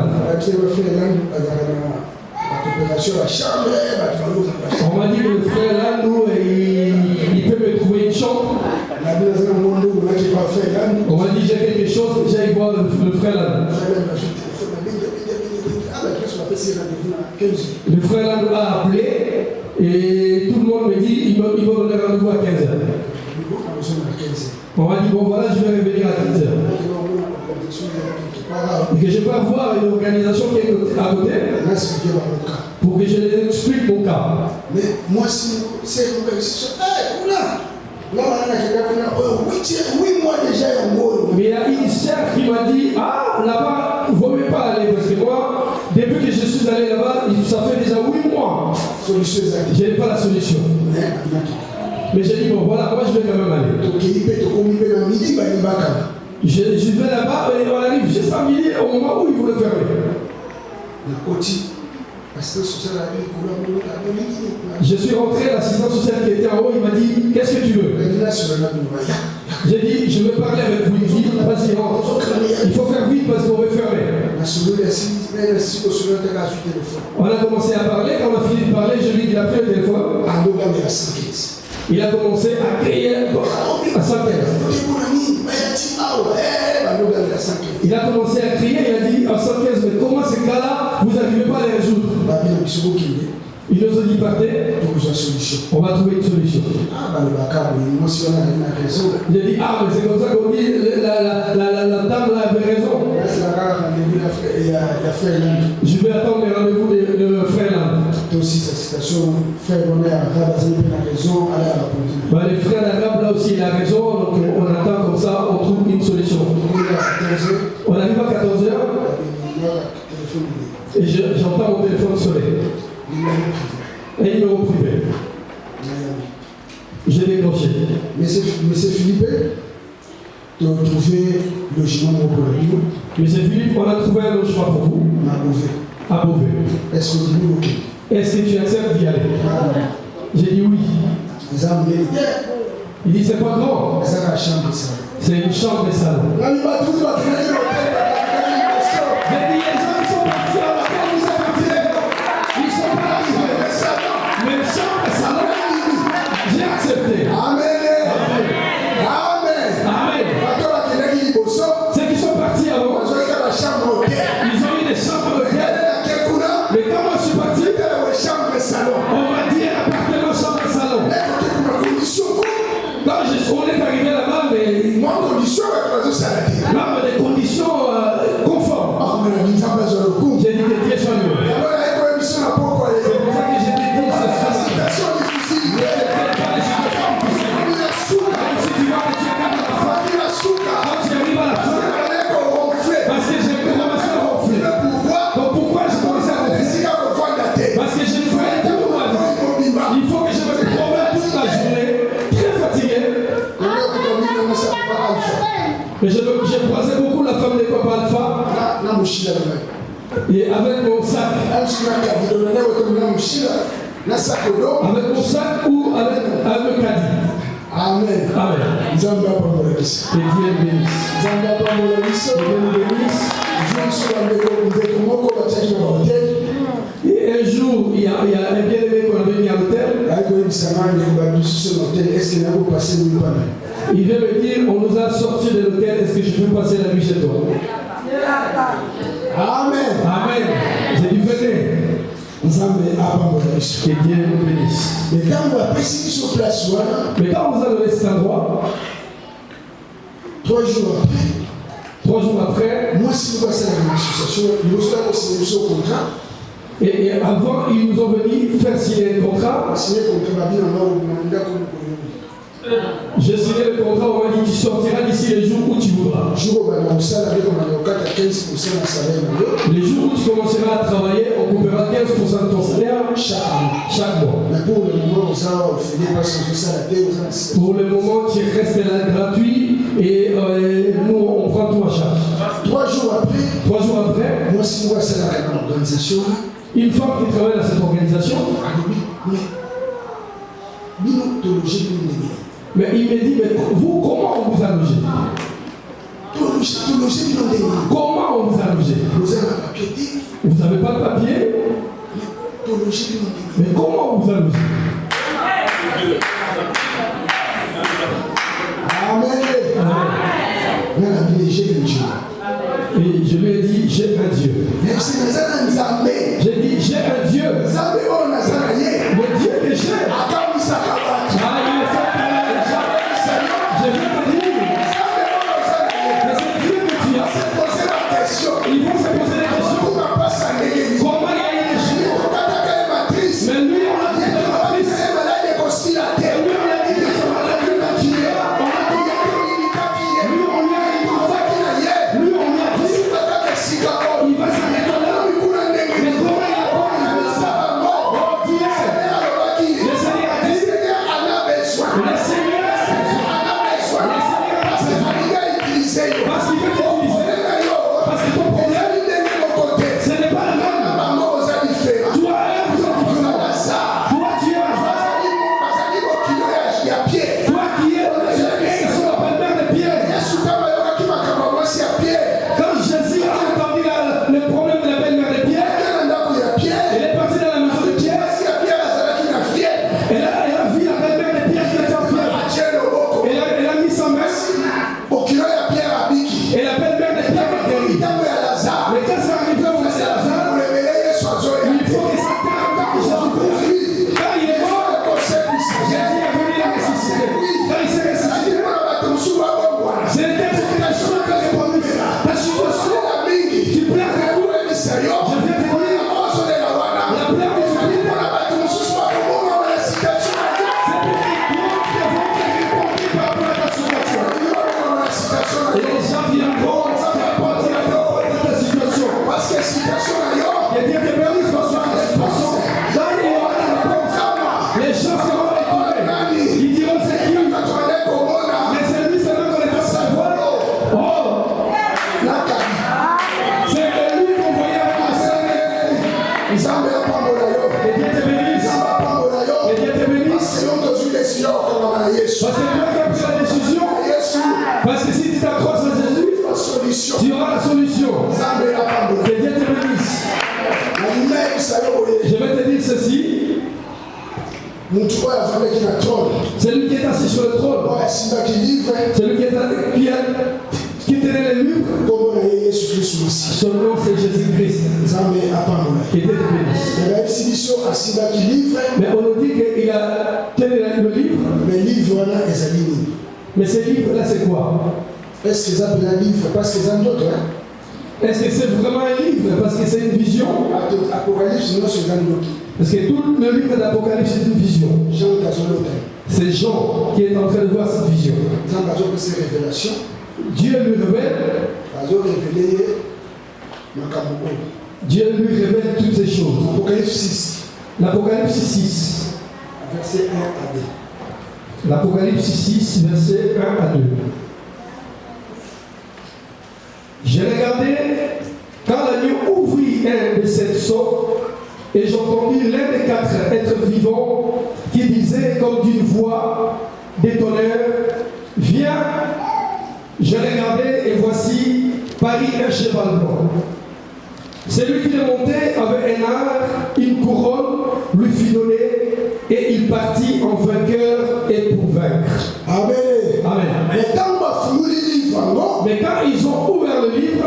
On m'a dit que le frère là, il peut me trouver une chambre. On m'a dit j'ai quelque chose, j'aille voir le frère là. Le frère là nous a appelé et tout le monde me dit il va donner rendez-vous à 15h. On m'a dit bon voilà, je vais revenir à 15h. Et que je peux avoir une organisation qui est à côté pour que je les explique mon cas. Mais moi, si c'est oui, moi déjà, mais il y a une sœur qui m'a dit là-bas, il ne vaut mieux pas aller parce que moi, depuis que je suis allé là-bas, ça fait déjà 8 mois. Je n'ai pas la solution. Mais j'ai dit bon voilà, moi je vais quand même aller. Je vais là-bas et on arrive juste à midi au moment où il voulait fermer. Je suis rentré, l'assistant social qui était en haut, il m'a dit qu'est-ce que tu veux? J'ai dit je veux parler avec vous. Il dit vas-y rentre. Il faut faire vite parce qu'on veut fermer. On a commencé à parler, quand on a fini de parler, je lui ai dit il a pris le téléphone. Il a commencé à crier à 115. Il a commencé à crier, il a dit à 115, mais comment ces cas-là, vous n'arrivez pas à les résoudre? Il nous a dit partez, on va trouver une solution. J'ai dit mais c'est comme ça qu'on dit, la dame là avait raison. Je vais attendre les rendez-vous de frère là. Les frères arabes là aussi il a raison, donc on attend comme ça, on trouve une solution. On arrive à 14h et j'entends mon téléphone sonner. Un numéro privé. J'ai décroché. Monsieur Philippe, tu as trouvé logement pour nous. Monsieur Philippe, on a trouvé un logement pour vous. à Beauvais. Est-ce que vous voulez OK? Est-ce que tu acceptes d'y aller? J'ai dit oui. Les hommes Il dit c'est pas grand. c'est la chambre ça. C'est une chambre de salon. On y va tout le monde. J'ai dit les gens sont partis à l'hôtel, ils sont partis. Ils sont pas arrivés. Mais une chambre de salon, j'ai accepté. Amen. Amen. Amen. Ceux qui sont partis avant, ils ont eu des chambres d'hôtel. Mais quand moi je suis parti, on m'a dit appartement chambre de salon. Quand on est arrivé là-bas, mais là, des conditions conformes. J'ai dit que Dieu soit loué. C'est pour ça que j'ai dit ce soir. Si tu vois que tu es capable de faire, quand tu arrives à la fin, parce que j'ai commencé à ronfler. Donc pourquoi j'ai commencé à ronfler? Parce que je ne ferais que moi. Il faut que je me promène toute la journée, très fatigué. Mais j'ai croisé beaucoup la femme de Papa Alpha. Et avec mon sac. Avec mon sac ou avec un caddie. Amen. Amen. Que Dieu bénisse. Que Dieu bénisse. Et un jour, il y a un bien-aimé qu'on avait mis à l'hôtel. Il vient me dire, on nous a sorti de l'hôtel, est-ce que je peux passer la nuit chez toi? Amen. Amen. J'ai dit, venez. Que Dieu nous bénisse. Mais quand vous allez à cet endroit, 3 jours après, moi si vous passez à l'association, il nous a signé ce contrat. Et avant, ils nous ont venu faire signer le contrat. J'ai signé le contrat, on m'a dit tu sortiras d'ici les jours où tu voudras. Les jours où tu commenceras à travailler, on coupera 15% de ton salaire chaque mois. Mais pour le moment, tu restes là gratuit et nous on prend tout en charge. 3 jours après, moi si moi c'est l'organisation. Une femme qui travaille dans cette organisation, mais il me dit, mais vous, comment on vous a logé? Comment on vous a logé? Vous n'avez pas de papier? Mais comment on vous a logé? Amen. Et je lui ai dit, j'ai un Dieu. J'ai dit, j'ai un Dieu. Le Dieu que j'ai. Je vais te dire, mais c'est Dieu que tu as. Il faut se poser des questions. Comment il y a eu des jours? Mais lui, on a dit que c'est matrice. Et lui, on a dit que c'est maladie. Lui, on lui a dit comme ça. Lui, Celui qui est assis sur le trône. Celui qui tenait les livres. Son nom c'est Jésus-Christ. Qui était béni. Mais on nous dit qu'il a tenu le livre. Mais ces livres-là, c'est quoi? Est-ce que c'est un livre? Parce que c'est un autre. Est-ce que c'est vraiment un livre? Parce que c'est une vision. Apocalypse, non, c'est un autre. Parce que tout le livre d'Apocalypse, c'est une vision. C'est Jean qui est en train de voir cette vision. Dieu lui révèle. Dieu lui révèle toutes ces choses. Apocalypse 6. L'Apocalypse 6. Verset 1 à 2. L'Apocalypse 6, verset 1 à 2. J'ai regardé quand l'agneau ouvrit un de ses sceaux et j'entendis l'un des 4 êtres vivants qui disait comme d'une voix d'étonneur, viens. J'ai regardé et voici parut un cheval blanc. Celui qui le montait avait un arc, une couronne lui fut donnée et il partit en vainqueur et pour vaincre. Amen. Amen. Mais quand ils ont ouvert le livre,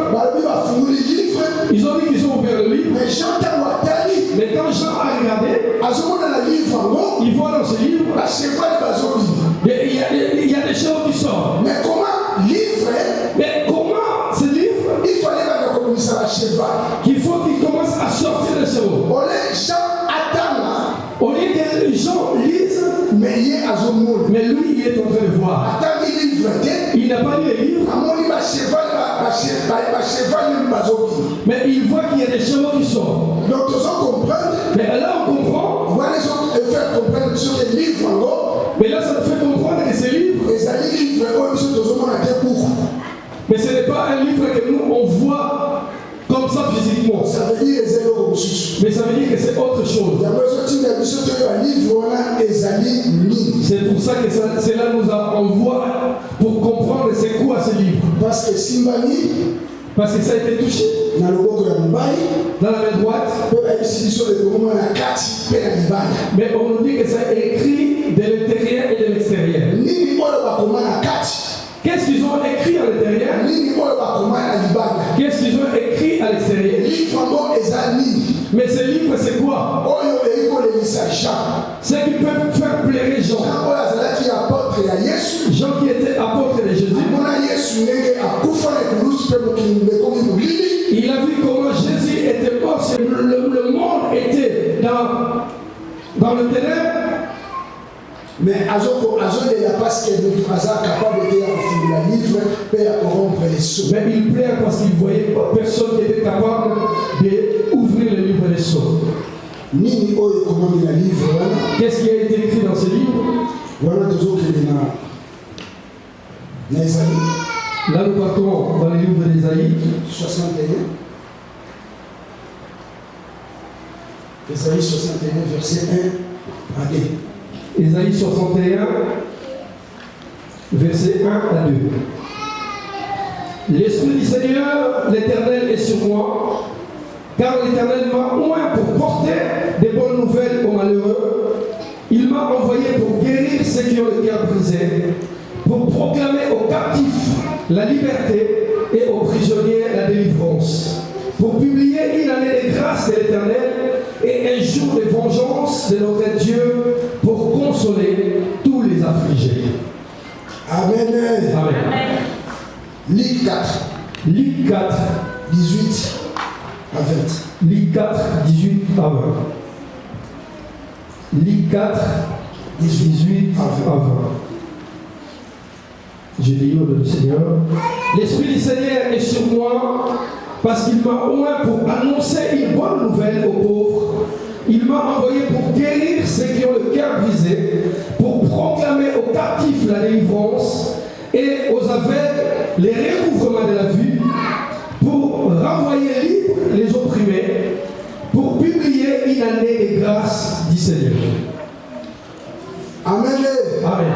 ils ont dit qu'ils ont ouvert le livre. Mais quand Jean a regardé, il voit dans ce livre, il y a des choses qui sortent. Mais comment ce livre, qu'il faut qu'il commence à sortir de cerveau. Au lieu que les gens lisent, mais lui il est en train de voir. Il n'a pas lu les livres. Mais il voit qu'il y a des chevaux qui sortent. Mais là on comprend. Mais là ça te fait comprendre que ces livres. Mais ce n'est pas un livre que nous on voit comme ça physiquement. Mais ça veut dire que c'est autre chose. C'est pour ça que cela nous envoie pour comprendre c'est quoi ce livre. Parce que ça a été touché dans la main droite. Mais on nous dit que ça est écrit de l'intérieur et de l'extérieur. Qu'est-ce qu'ils ont écrit à l'intérieur? Qu'est-ce qu'ils ont écrit à l'extérieur? Mais ce livre c'est quoi? C'est qui peuvent faire plaire Jean. Jean qui était apôtre de Jésus. Il a vu comment Jésus était mort. Le monde était dans le ténèbre. Mais parce que nous sommes capables de livre et corrompre les sceaux. Mais il plaît parce qu'il voyait personne qui était capable d'ouvrir le livre des sceaux. Qu'est-ce qui a été écrit dans ce livre? Là nous partons dans le livre d'Ésaïe 61. Ésaïe 61, verset 1 à 2. Ésaïe 61, verset 1 à 2. L'Esprit du Seigneur, l'Éternel est sur moi, car l'Éternel m'a oint pour porter des bonnes nouvelles aux malheureux. Il m'a envoyé pour guérir ceux qui ont le cœur brisé, pour proclamer aux captifs la liberté et aux prisonniers la délivrance, pour publier une année de grâce de l'Éternel et un jour de vengeance de notre Dieu, pour consoler tous les affligés. Amen. Amen. Luc 4. Luc 4. 18 à 20. Luc 4, 18 à 20. Luc 4, 18 à 20. J'ai dit au nom du Seigneur. L'Esprit du Seigneur est sur moi parce qu'il m'a oint pour annoncer une bonne nouvelle aux pauvres. Il m'a envoyé pour guérir ceux qui ont le cœur brisé, pour proclamer aux captifs la délivrance et aux aveugles les recouvrements de la vue, pour renvoyer libres les opprimés, pour publier une année de grâce du Seigneur. Amen. Amen.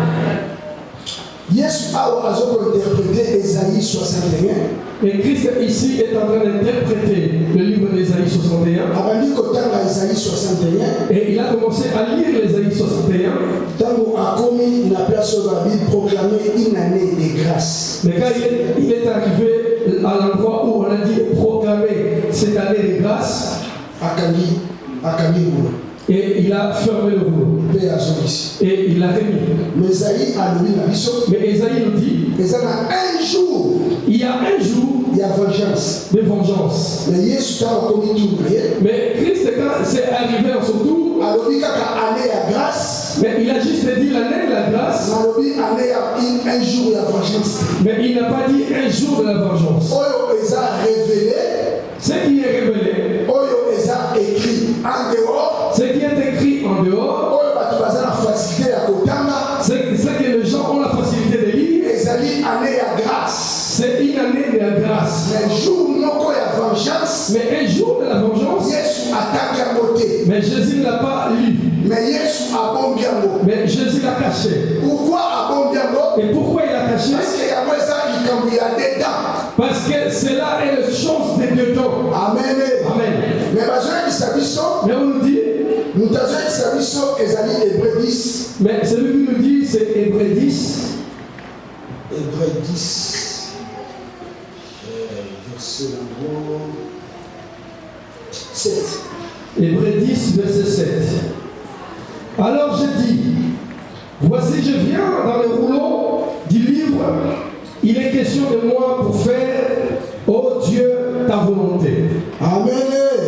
Yes, a interprété Ésaïe 61. Et Christ ici est en train d'interpréter le livre d'Ésaïe 61. abandi kotanga Isaïe 61. Et il a commencé à lire l'Ésaïe 61. Tango akomi na place où la Bible proclamait une année de grâce. Mais quand il est arrivé à l'endroit où on a dit proclamer cette année de grâce, Akangi boulot. et il a fermé le rouleau. Paix à Zoris. Et il l'a remis. Mais Isaïe a levé la mission. Mais Ésaïe nous dit, Mais ça a un jour, il y a un jour il y a vengeance. de vengeance. Mais Yesu tanga komi tout prier. Mais Christ, quand c'est arrivé à son tour, Alobi kaka année à grâce. mais il a juste dit l'année de la grâce, Alobi année à un jour il y a vengeance. mais il n'a pas dit un jour de la vengeance. Oyo eza révélé. Ce qui est révélé, Oyo eza écrit en dehors. ce qui est écrit en dehors, Oyo bato baza na facilité ya kotanga. ce que les gens ont la facilité de lire, Ezali année à grâce. c'est une année de la grâce. Mais jour moko ya vengeance. Mais un jour de la vengeance, Yesu ataki yango te. mais Jésus ne l'a pas lu. Mais Yesu abombi yango. Mais Jésus l'a caché. Pourquoi abombi yango? Et pourquoi il l'a caché? Parce que yango eza likambo ya dedans. Parce que cela est la chose des deux temps. Amen. Amen. Mais bazoyebisa biso. Mais on nous dit, Moto azoyebisa biso ezali Hébreu 10. mais celui qui nous dit, c'est Hébreu 10. Hébreu 10. Verset numéro 7. Hébreu 10, verset 7. Alors je dis, voici je viens dans le rouleau du livre, il est question de moi pour faire, ô Dieu, ta volonté. Amen.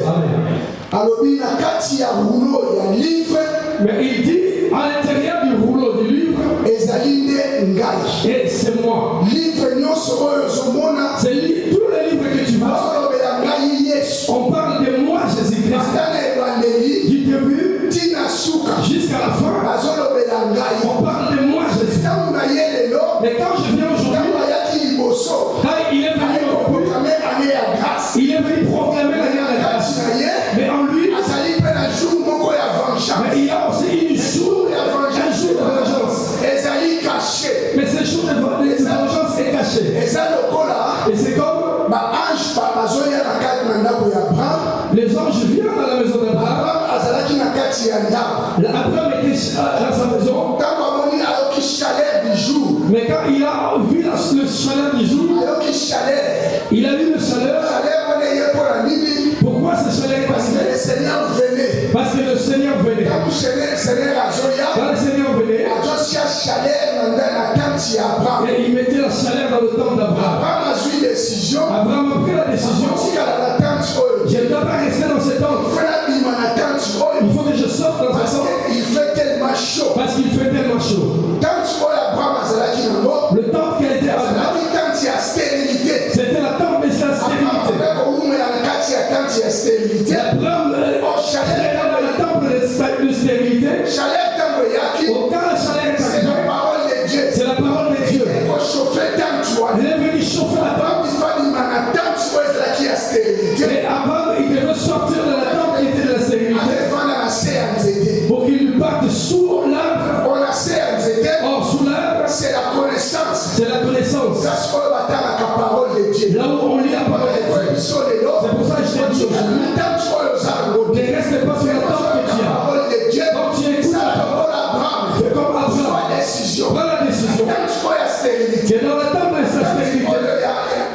Amen. Alobi na kati ya rouleau ya livre. Mais il dit, à l'intérieur du rouleau du livre, Ezali nde ngai. et c'est moi. Livre nyonso oyo ozomona. C'est tous les livres que tu vois, Bazolobela ngai Yesu. on parle de moi, Jésus-Christ, Batana ebandeli. du début Tina suka. jusqu'à la fin. Bazolobela ngai. On parle de moi, Jésus. Ntango na ye lelo. Mais quand je viens aujourd'hui, Ntango ayaki liboso. quand il est venu au bout, Proclamer année ya grâce. il est venu proclamer la guerre de la grâce. Kati na ye. Mais en lui, Azali mpe na jour moko ya vengeance. mais il y a aussi un jour de vengeance. Ezali caché. Mais ce jour de vengeance est caché. Eza lokola. Et c'est comme Ba ange bazoya na kati na ndako ya Abraham. les anges viennent dans la maison d'Abraham. Abraham azalaki na kati ya ndako. Abraham était dans sa maison. Ntango amoni ayoki chaleur du jour. Mais quand il a vu le chaleur du jour, Ayoki chaleur. il a vu le chaleur. Chaleur wana eye mpona nini? Pourquoi ce chaleur est Parce passé? que le Seigneur venait. Parce que le Seigneur venait. Ntango Seigneur azoya. Quand le Seigneur venait, Azosia chaleur na tente ya Abraham. et il mettait la chaleur dans le temple d'Abraham. Abraham azwi décision. Abraham a pris la décision. Azotikala na tente oyo. Je ne dois pas rester dans ce temple. Fela bima na tente oyo. Il faut que je sorte dans ce Parce temple. qu'il fait tellement chaud. Parce qu'il fait tellement chaud. Tente oyo Abraham azalaki nango. Le temple qui a été Abraham, Azalaki tente ya stérilité. c'était la temple de sa Abraham stérilité. akobeka koumela na kati ya tente ya stérilité. Abraham était dans le temple de stérilité. Chaleur ntango eyaki. Quand la chaleur est C'est la arrivée, parole de Dieu. c'est la parole de Dieu. Ekochauffe tente Il wana. est venu chauffer la tente. Abraham ifalima na tente oyo ezalaki ya stérilité. Et Abraham, il devait sortir de la tente qui était de la stérilité Azefanda na se ya nzete. pour qu'il parte sous l'arbre. Mpona se ya nzete. Or, sous l'arbre, C'est la connaissance. c'est la connaissance. Kasi oyo batangaka parole de Dieu. Là où on lit la parole de Dieu. biso lelo. C'est pour ça que je t'ai dit aujourd'hui, Na tente oyo oza yango te. ne reste pas sur la tente que tu as. Parole de Dieu. Quand tu écoutes Ça la la parole, parole Abraham. fais comme Prends Abraham. décision. Prends la décision. Tente oyo ya stérilité. C'est dans la tente de sa stérilité,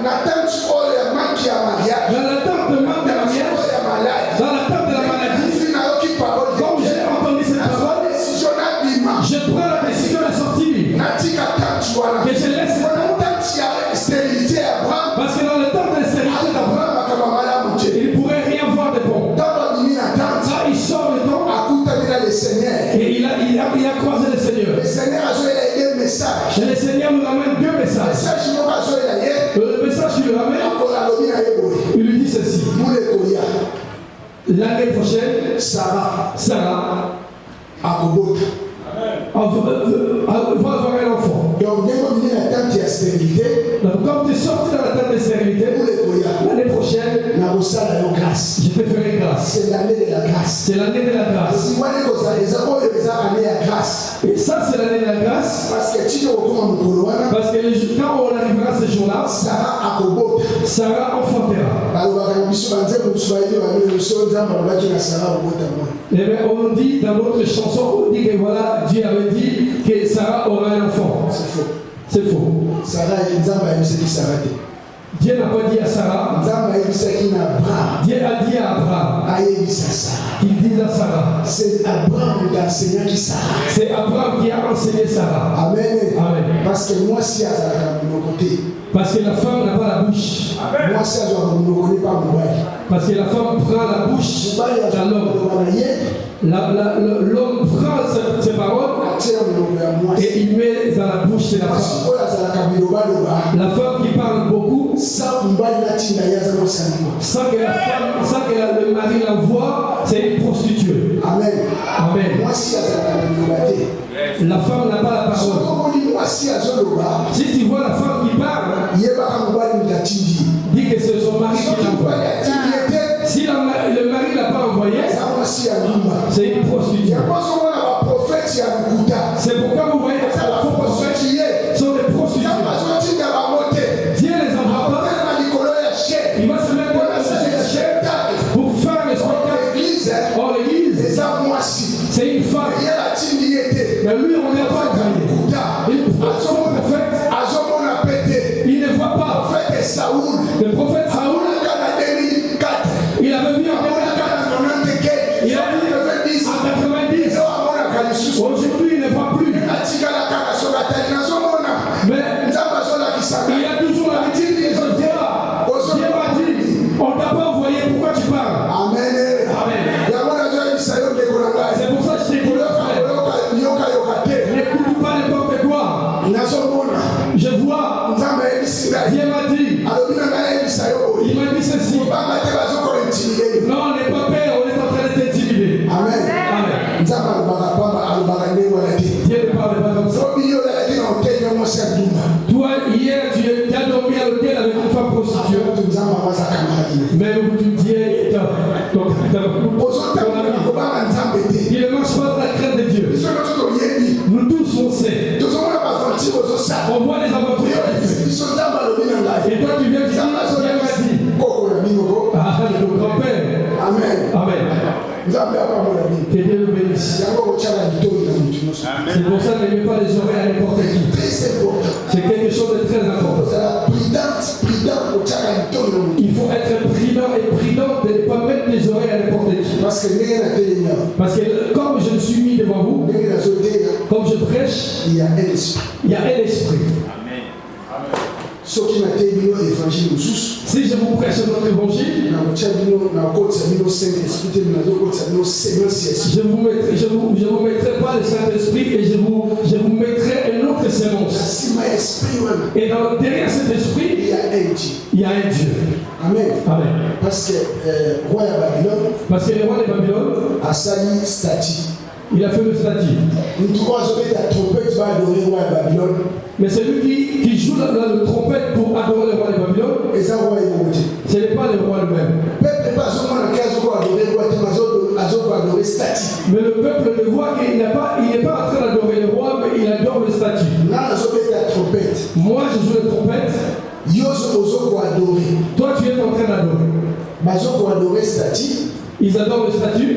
Na tente oyo ya manque ya mariage. dans la tente de manque de Tente mariage, oyo ya malade. dans la tente de la maladie. Kasi nayoki parole de Comme Dieu. j'ai entendu cette parole, Nazwa décision nabima. je prends la décision de sortir. Natika tente wana. Que je laisse cette Wana tente. tente ya stérilité ya Abraham. Parce que dans le temple de stérilité d'Abraham, Abraham akaba malamu te. il ne pourrait rien voir de bon. Ntango abimi na tente. Ça, il sort le temple Akutani na le Seigneur. et il a croisé le Seigneur. Le Seigneur azoyela ye message. Et le Seigneur nous ramène deux messages. Message moko azoyela ye. Le message qu'il lui ramène, Akola alobi na ye boye. il lui dit ceci. Mule koya. L'année prochaine, Sarah Sarah akobota. va avoir un enfant. Donc ndenge obimi na tente ya stérilité. Donc, comme tu es sorti dans la tente de stérilité, Mule koya. l'année prochaine, nakosala yo grâce. je te ferai grâce. C'est l'année de la grâce. C'est l'année de la grâce. Si wana kozala eza oyo eza année ya grâce. Et ça, c'est l'année de la grâce. Parce que tino okoma mokolo wana. Parce que quand on arrivera ce jour-là, Sarah, Sarah akobota. Sarah enfantera. Et bien on nous dit dans notre chanson, on dit que voilà, Dieu avait dit que Sarah aura un enfant. C'est faux. C'est faux. Sarah est Sarah. Dieu n'a pas dit à Sarah. Dieu a dit à Abraham. Il dit à Sarah. C'est Abraham qui a enseigné qui Sarah. C'est Abraham qui a enseigné Sarah. Amen. Amen. Parce que moi, si à mon côté. Parce que la femme n'a pas la bouche. Amen. Moi, si à ne me connais pas mon bail. Parce que la femme prend la bouche dans l'homme. L'homme prend ses paroles et il met dans la bouche de la femme. La femme qui parle beaucoup sans que le mari l'envoie, c'est une prostituée. Amen. Amen. La femme n'a pas la parole. Si tu vois la femme qui parle, dis que c'est son mari qui l'envoie. Si le mari ne l'a pas envoyé, c'est une prostituée. C'est pourquoi vous voyez que les faux prophètes sont des prostituées. Dieu les envoie pas. Il va se mettre dans la chair pour faire le spectacle. Or l'église, c'est une femme. Mais lui, on n'est pas envoyé. Son prophète, il ne voit pas. Le prophète Saoul, il avait vu en 2004. Il a vu en 90. Aujourd'hui, il ne voit plus. Mais il a toujours l'habitude de se dire, Dieu m'a dit, on ne t'a pas envoyé, pourquoi tu parles? Amen. C'est pour ça que je t'ai dit, n'écoute pas n'importe quoi. Je vois, Dieu m'a dit, il m'a dit ceci. Non, on n'est pas peur, on est en train de t'intimider. Amen. Amen. Dieu ne parle pas comme ça. Toi, hier, tu as dormi à l'hôtel avec une femme prostituée. Mais tu dis, il ne marche pas dans la crainte de Dieu. Nous tous, on sait. On voit les aventures. Et toi, tu viens de dire, Dieu m'a dit. Ah, le grand-père. Amen. Amen. Que Dieu nous bénisse. C'est pour ça que n'aimez pas les oreilles à n'importe qui. C'est quelque chose de très important. Il faut être prudent et prudent de ne pas mettre les oreilles à n'importe qui. Parce que comme je me suis mis devant vous, comme je prêche, il y a un esprit. Si je vous prêche notre évangile, je vous mettrai pas le Saint-Esprit et je vous mettrai un autre sémence. Et derrière cet esprit, il y a un Dieu. Amen. Amen. Parce que le roi de Babylone a sali statue. Il a fait le statut. Mais celui qui joue la trompette pour adorer le roi de Babylone, ce n'est pas le roi lui-même. Mais le peuple ne voit qu'il n'est pas en train d'adorer le roi, mais il adore le statut. Moi, je joue la trompette. Toi, tu es en train d'adorer. Ils adorent le statut.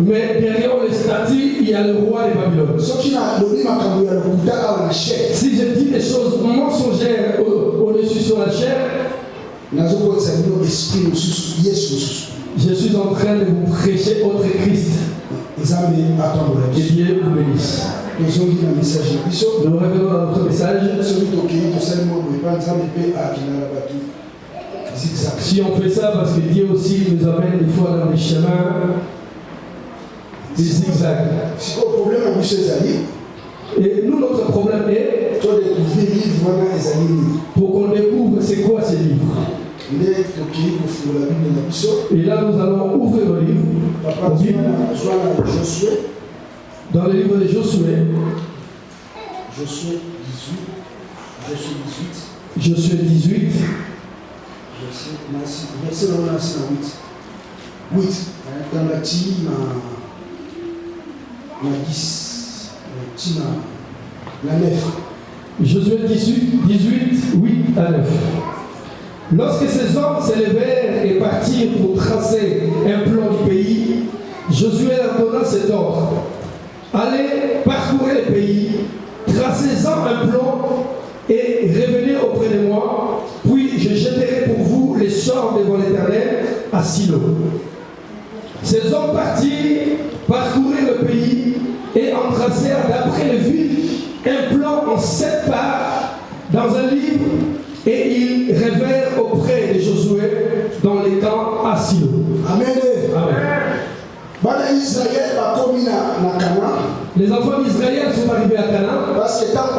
Mais derrière le statut, il y a le roi de Babylone. Si je dis des choses mensongères au-dessus sur la chair, je suis en train de vous prêcher autre Christ. Que Dieu vous bénisse. Nous revenons à notre message. Si on fait ça, parce que Dieu aussi nous amène des fois dans des chemins, des zigzags. Et nous, notre problème est pour qu'on découvre c'est quoi ces livres. Et là, nous allons ouvrir le livre. Dans le livre de Josué. Josué 18. Verset 8. Dans la team, la 10, la 9. Josué 18, 8 à 9. Lorsque ces hommes s'élevèrent et partirent pour tracer un plan du pays, Josué leur donna cet ordre. Allez, parcourez le pays, tracez-en un plan et revenez auprès de moi, puis je jetterai pour vous les sorts devant l'Éternel à Silo. Ces hommes partirent, parcoururent le pays et en tracèrent d'après les villes un plan en 7 parts dans un livre, et ils revinrent auprès de Josué dans les camps à Silo. Amen. Amen. Bana Israël va commis na Canaan. Les enfants d'Israël sont arrivés à Canaan. Parce que tant que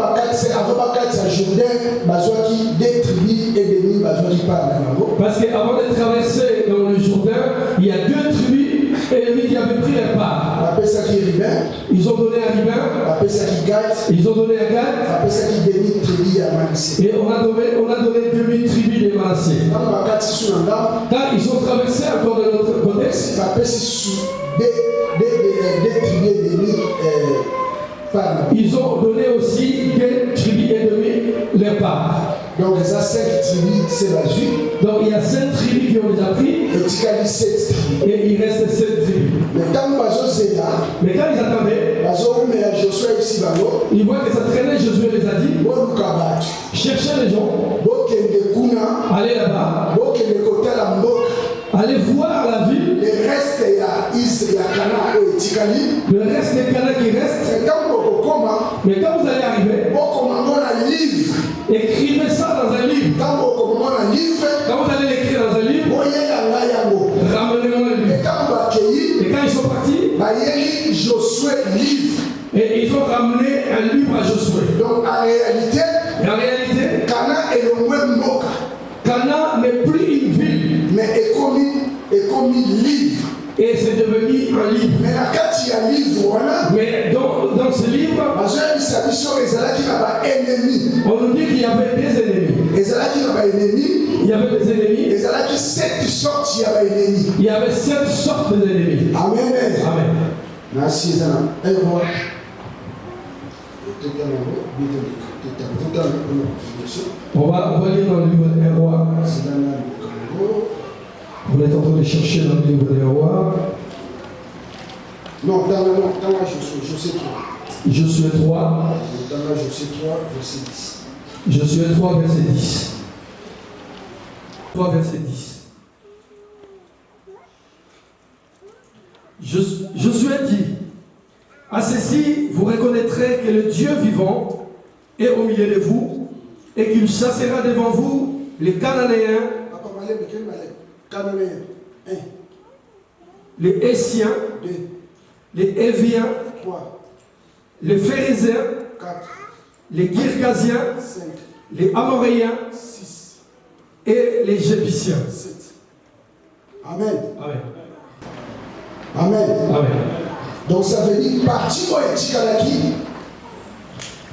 avant Bakati à Jourdain, besoin qui des tribus et des nids, besoin qui parlent là-bas. Parce qu'avant de traverser dans le Jourdain, il y a 2 tribus ennemies qui avaient pris leur part. Appelle ça qui est Ribin. Ils ont donné à Ribin. Appelle ça qui Gad. Ils ont donné à Gad. Appelle ça qui bénit tribus à Manassé. Et on a donné 2000 tribus de Manassé. Quand Bakati sur un dame. Quand ils ont traversé encore de l'autre côté. Appelle ça sur des tribus et des nids. Ils ont donné aussi 2 tribus et demi leur part. Donc, il y a 5 tribus, c'est la Jude. Donc, il y a 5 tribus qui ont déjà pris. Et tu as dit 7 tribus. Et il reste 7 tribus. Mais quand Mais quand ils attendaient, ils voient que ça traînait. Josué les a dit, cherchez les gens, allez là-bas, allez voir la ville, le reste des Canaan qui reste. Mais quand vous allez arriver, écrivez ça dans un livre. Quand vous allez l'écrire dans un livre, ramenez-moi le livre. Et quand ils sont partis, et ils ont ramené un livre à Josué. Donc en réalité, Canaan n'est plus une ville, mais est comme une livre. Et c'est devenu un livre. Mais dans ce livre, on nous dit qu'il y avait des ennemis. Il y avait des ennemis. Il y avait 7 sortes d'ennemis. Amen. Amen. Merci. On va lire dans le livre des rois. On est en train de chercher dans le livre des rois. Non, dans Josué 3. Josué 3. Dans Josué 3, verset 10. Josué 3, verset 10. 3, verset 10. Josué dit, à ceci, vous reconnaîtrez que le Dieu vivant est au milieu de vous et qu'il chassera devant vous les Cananéens, les Hessiens, les Éviens, les Phérésiens, les Girgasiens, les Amoréens et les Jébusiens. Amen. Amen. Amen. Amen. Donc ça veut dire partie où est Tikalaki.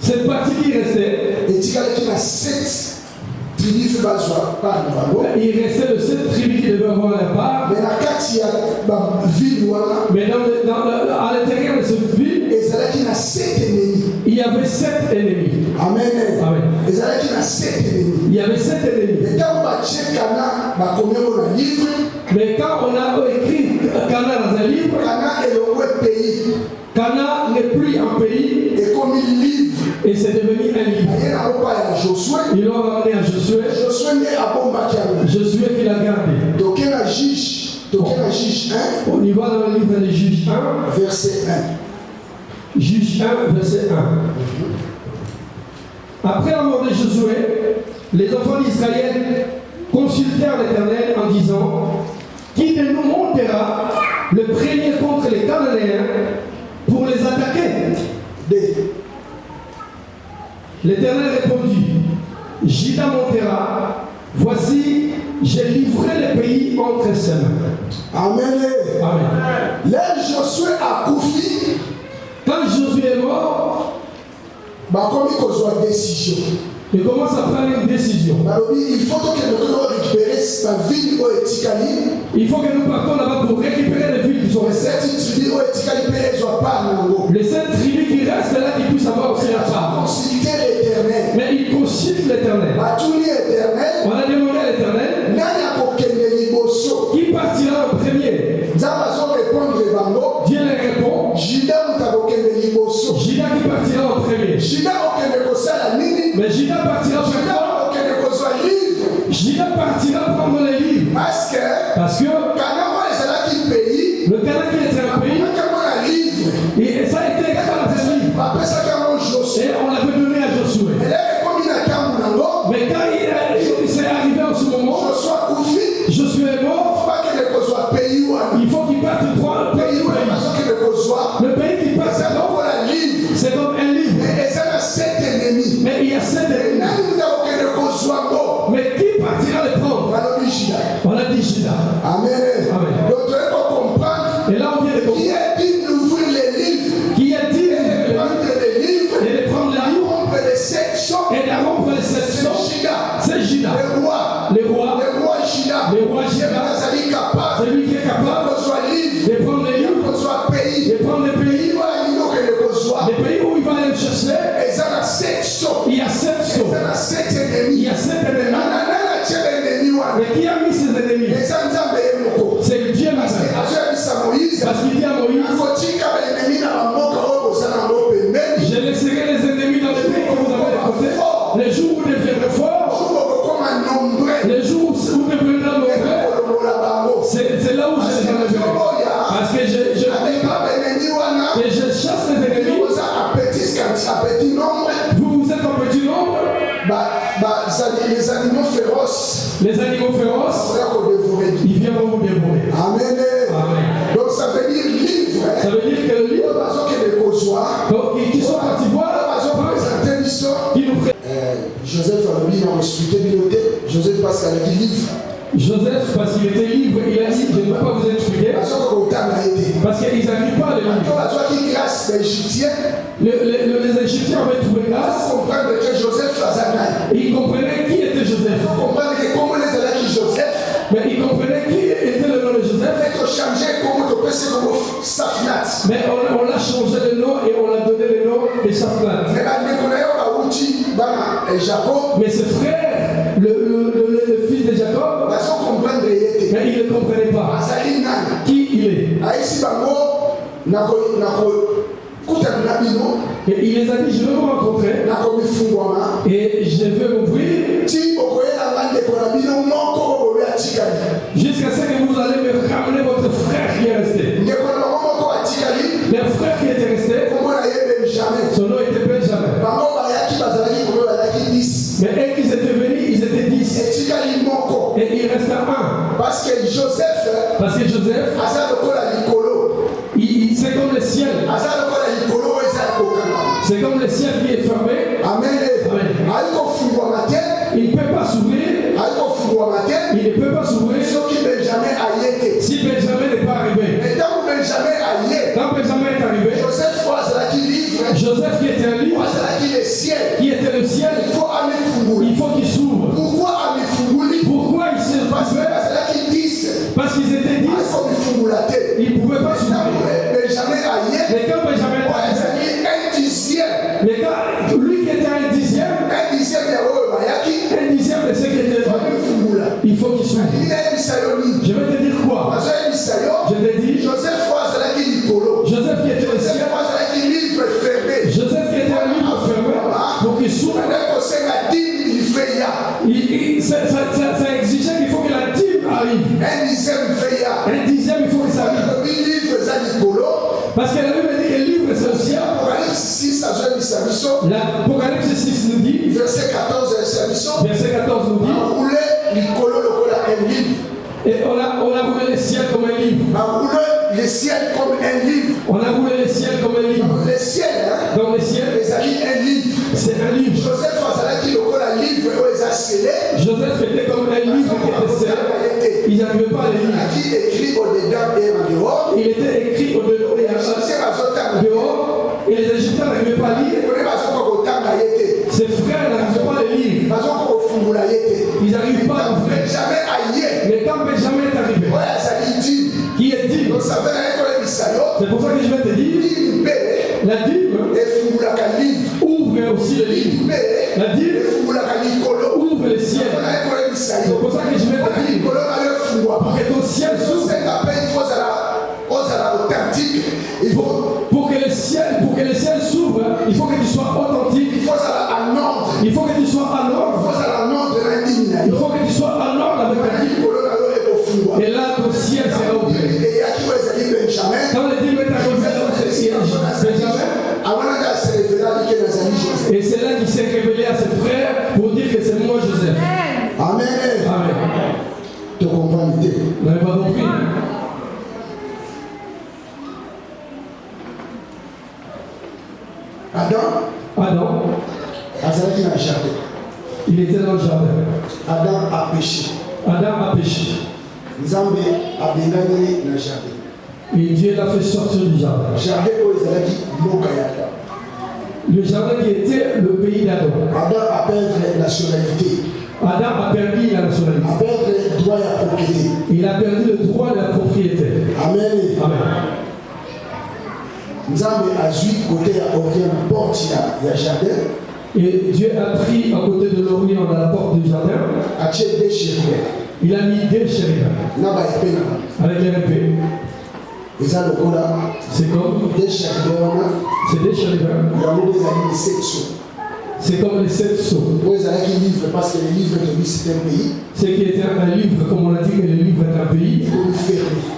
Cette partie qui restait, et Tikalaki a 7 tribus par il restait de 7 tribus qui devaient avoir la part. Mais la carte, il y a une ville. Mais à l'intérieur de cette ville, il y avait 7 ennemis. Amen. Amen. Il y avait 7 ennemis. Mais quand on a écrit Canaan dans un livre, Canaan n'est plus un pays. Et c'est devenu un livre. Ils l'ont ramené à Josué. Josué qui l'a gardé. On y va dans le livre des Juges 1, verset 1. Juges 1, verset 1. Après la mort de Josué, les enfants d'Israël consultèrent l'Éternel en disant, qui de nous montera le premier contre les Cananéens pour les attaquer? L'Éternel répondit, Juda montera, voici, j'ai livré le pays entre ses mains. Amen. Amen. Là, Josué a Koufi. Quand Josué est mort, décision. Il commence à prendre une décision. Il faut que nous récupérions la ville où Etikali. Il faut que nous partons là-bas pour récupérer les villes qui sont restées. Les 7 tribus qui restent là qui puissent avoir aussi la part. Consulter l'Éternel. sur l'Éternel. batuli éternel On a demandé à l'Éternel nani akokende liboso. qui partira en premier. Nzambe azorépondre bango Dieu leur répond, Juda moto akokende liboso. Judas qui partira en premier. Juda okende kosala nini? Mais Judas partira faire Juda quoi? okende kozwa livre Judas partira prendre les livres. Parce que kana moko ezalaki pays le Canaan qui était un pays, bakangaki na livre et ça a été écrit dans ce livre. bapesaki yango Josué. Et on l'avait donné à Josué. elenge ekomi na ntango nango Mais quand il s'est arrivé en ce moment, Josué akufi Josué est mort, bakende kozwa pays wana il faut qu'il parte trois pays pays. wana bazokende kozwa Le pays qui passe, eza lokola livre c'est comme un livre. eza na 7 ennemis. Mais il y a 7 ennemis. nani moto akokende kozwa ngo Mais qui partira les prendre? balobi Juda. On a dit Judas. Amen. Amen. Donc tu peux comprendre Et là, on vient de qui comprendre. a dit d'ouvrir les livres Qui a dit et de prendre les livres et de prendre la livre rompre les sections. et de rompre les C'est 700? Juda. C'est Judas. Le roi. Le roi, Le roi Juda. le roi Judas, Azali capable celui qui est capable qu'on soit livre, de prendre les livres, qu'on soit pays. de prendre les pays, Pays voilà il que le qu'on soit. les pays où il va aller chercher. Et ça la section. Il y a 7 Et sauts. ça la 7 Il ennemis. y a 7 ennemis. Anana tchele ennemi wana. Mais qui a mis ces ennemis? Et ça nzambe yemoko. C'est Dieu Parce que lui-même. azobisa Moïse. Parce qu'il dit à Moïse, Akotika ba ennemi na bamboka oyo bozala ngo pembeni. je laisserai les ennemis dans les pays que vous avez déportés. Les jours où vous deviendrez forts, Comme un nombreux. les jours où vous deviendrez nombreux, c'est là où je les enlèverai. Parce que je chasse les ennemis. Vous êtes en petit nombre. Les animaux féroces, Les animaux féroces, ils viendront vous dévorer. Amen. Amen. Donc ça veut dire livre. Ça veut dire que le livre, donc, qui sont partis voir, qui nous prennent. Joseph a dit, on expliqué Biloté. Joseph parce qu'elle a dit livre. Joseph, parce qu'il était libre, il a dit, je ne peux pas vous expliquer. Parce qu'ils n'arrivent pas à le lire. grâce des Égyptiens, Les Égyptiens avaient trouvé grâce. comprendre que Joseph faisait. Et ils comprenaient qui était Joseph. Comprendre que comment les allait qui Joseph, Mais ils comprenaient qui était le nom de Joseph. fait que changer comment tu peux se comme Safnat. Mais on l'a changé le nom et on l'a donné le nom de Shaphat. Et bien, nous connaissons Baouti, Bana et Jacob. Mais ses frères, le fils de Jacob, Parce qu'on comprend de l'été. mais ils ne comprenaient pas Azali Nan. qui il est. Aïssi Bango, Nako, Koutan Nabino, Et il les a dit, je vais vous rencontrer Nako Mifungwama. et je vais m'ouvrir Ti Okoye la Mande Konabino, Moko Owe Atikali. jusqu'à ce que vous allez me ramener votre frère qui est resté. Ndekona Moko Atikali, Le frère qui était resté, Kombo na ye Benjamin. son nom était Benjamin. Bango Bayaki Bazalaki Kobe Bazalaki 10. Mais eux qui étaient venus, ils étaient 10. Etikali Moko. Et il restait un. Parce que Joseph, Parce que Joseph, Aza Lokola Likolo. c'est comme le ciel. Aza Lokola Likolo, Eza Kokana. C'est comme le ciel qui est fermé. Amen. Amen. Aliko Fungwamate, Il ne peut pas s'ouvrir. Aliko Fungwamate, Il ne peut pas s'ouvrir Soki Benjamin Ayete. si Benjamin n'est pas arrivé. Mais tant que Benjamin Ayete, Quand Benjamin est arrivé, Joseph Azalaki livre, Joseph qui était un livre, Azalaki le ciel. qui était le ciel, Il faut Ami Funguli. il faut qu'il s'ouvre. Pourquoi Ami Funguli? Pourquoi il s'est Parce que passé? Azalaki 10. Parce qu'ils étaient 10. Aliko Fungulate. Ils ne pouvaient pas Tant s'ouvrir. que Benjamin Ayete, Mais quand Benjamin est arrivé, Azalaki un dixième. mais quand lui qui était un dixième Ya Oyo Bayaki, de ce qui était Ami Fungula. il faut qu'il s'ouvre. Il a Misayoni. Je vais te dire quoi? Azoya Misayo, Je te dis, Joseph Azalaki Likolo. Joseph qui était le Joseph ciel, Azalaki livre fermé. Joseph qui était un livre fermé, pour qu'il s'ouvre. Ça exigeait qu'il faut que la dîme arrive. Un dixième, il faut que ça arrive. Parce que la Bible dit que le livre c'est le ciel. L'Apocalypse 6 nous dit, verset 14 verset 14 nous dit, et on a roulé le ciel comme un livre. le ciel comme un livre. On a roulé le ciel comme un livre. Le ciel, hein, Dans le ciel, un livre. c'est un livre. Joseph Azalaki lokola livre où a scellé. Joseph était comme un livre qui était scellé. Ils n'arrivaient pas à le lire. Qui écrit au-dedans et en dehors. Il était écrit au-dedans et en dehors. Et les Égyptiens n'arrivaient pas à lire. Ses frères n'arrivaient pas à le lire. Ils n'arrivent pas à ouvrir. Mais quand Benjamin est arrivé, qui est dit, c'est pour ça que je vais te dire, la dîme ouvre aussi le livre. La dîme ouvre les ciels. C'est pour ça que je mets la dîme. Pour que ton ciel s'ouvre. Pour que le ciel s'ouvre, il faut que tu sois authentique. Il faut que tu sois en ordre. Il faut que tu sois en ordre avec la dîme. Et là, ton ciel sera ouvert. Quand le dîme est arrivé dans ce ciel, Benjamin, et c'est là qu'il s'est révélé à ses frères pour dire que c'est moi Joseph. Amen. Amen. Tu comprends l'idée? Vous n'avez pas compris? Adam, il était dans le jardin. Adam a péché. Nzambe a béni dans le jardin. Et Dieu l'a fait sortir du jardin. Le jardin qui était le pays d'Adam. Adam a perdu la nationalité. Adam a perdu la nationalité. A perdu le droit à propriété. Il a perdu le droit de la propriété. Amen. Amen. Nzambe a joué côté à Orient, porte il y a jardin. Et Dieu a pris à côté de l'Orient dans la porte du jardin. Il a mis des chérubins avec les épées. C'est comme des chérubins. C'est comme les 7 sceaux. Parce que le livre de lui c'est un pays. Ce qui était un livre, comme on a dit que le livre est un pays.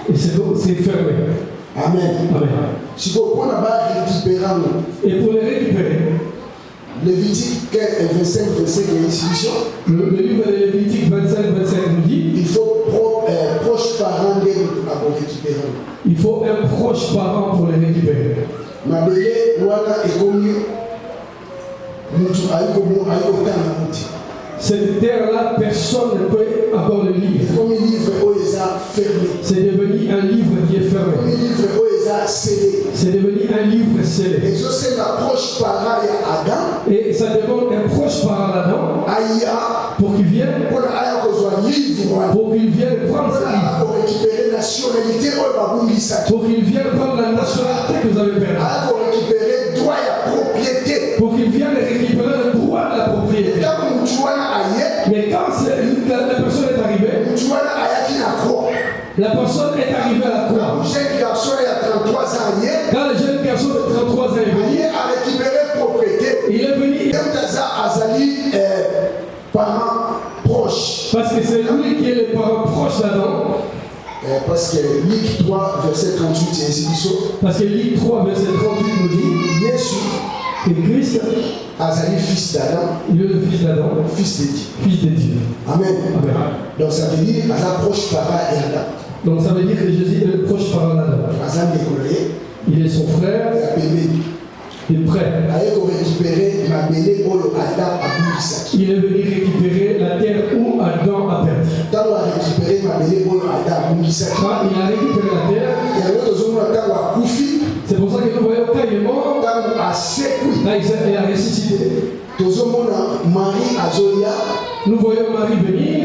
Et c'est fermé. Amen. Amen. Et pour les récupérer, Lévitique 25, verset de l'institution. Le livre de Lévitique 25 nous dit il faut proche parent pour récupérer. Il faut un proche parent pour les récupérer. Cette terre-là, personne ne peut encore le lire. C'est devenu un livre qui est fermé. C'est devenu un livre scellé. Et ça demande un proche parent d'Adam pour qu'il vienne prendre ce livre. Pour qu'il vienne prendre la nationalité que vous avez perdue. Pour qu'il vienne récupérer le droit de la propriété. Mais quand la personne est arrivée, la personne est arrivée à la croix. Quand le jeune garçon de 33 ans est venu, il est venu. Parce que c'est lui qui est le parent proche d'Adam. Parce que Luc 3, verset 38, c'est ainsi dit. Parce que Luc 3, verset 38 nous dit que Christ fils d'Adam, il est le fils d'Adam, fils de Dieu. Fils de Dieu. Amen. Amen. Donc ça veut dire proche parent et Adam. Donc ça veut dire que Jésus est le proche parent d'Adam. Il est son frère. Il est prêt. Il est venu récupérer la terre où Adam a perdu. Quand il a récupéré la terre, c'est pour ça que nous voyons quand il est mort, là il a ressuscité. Nous voyons Marie venir.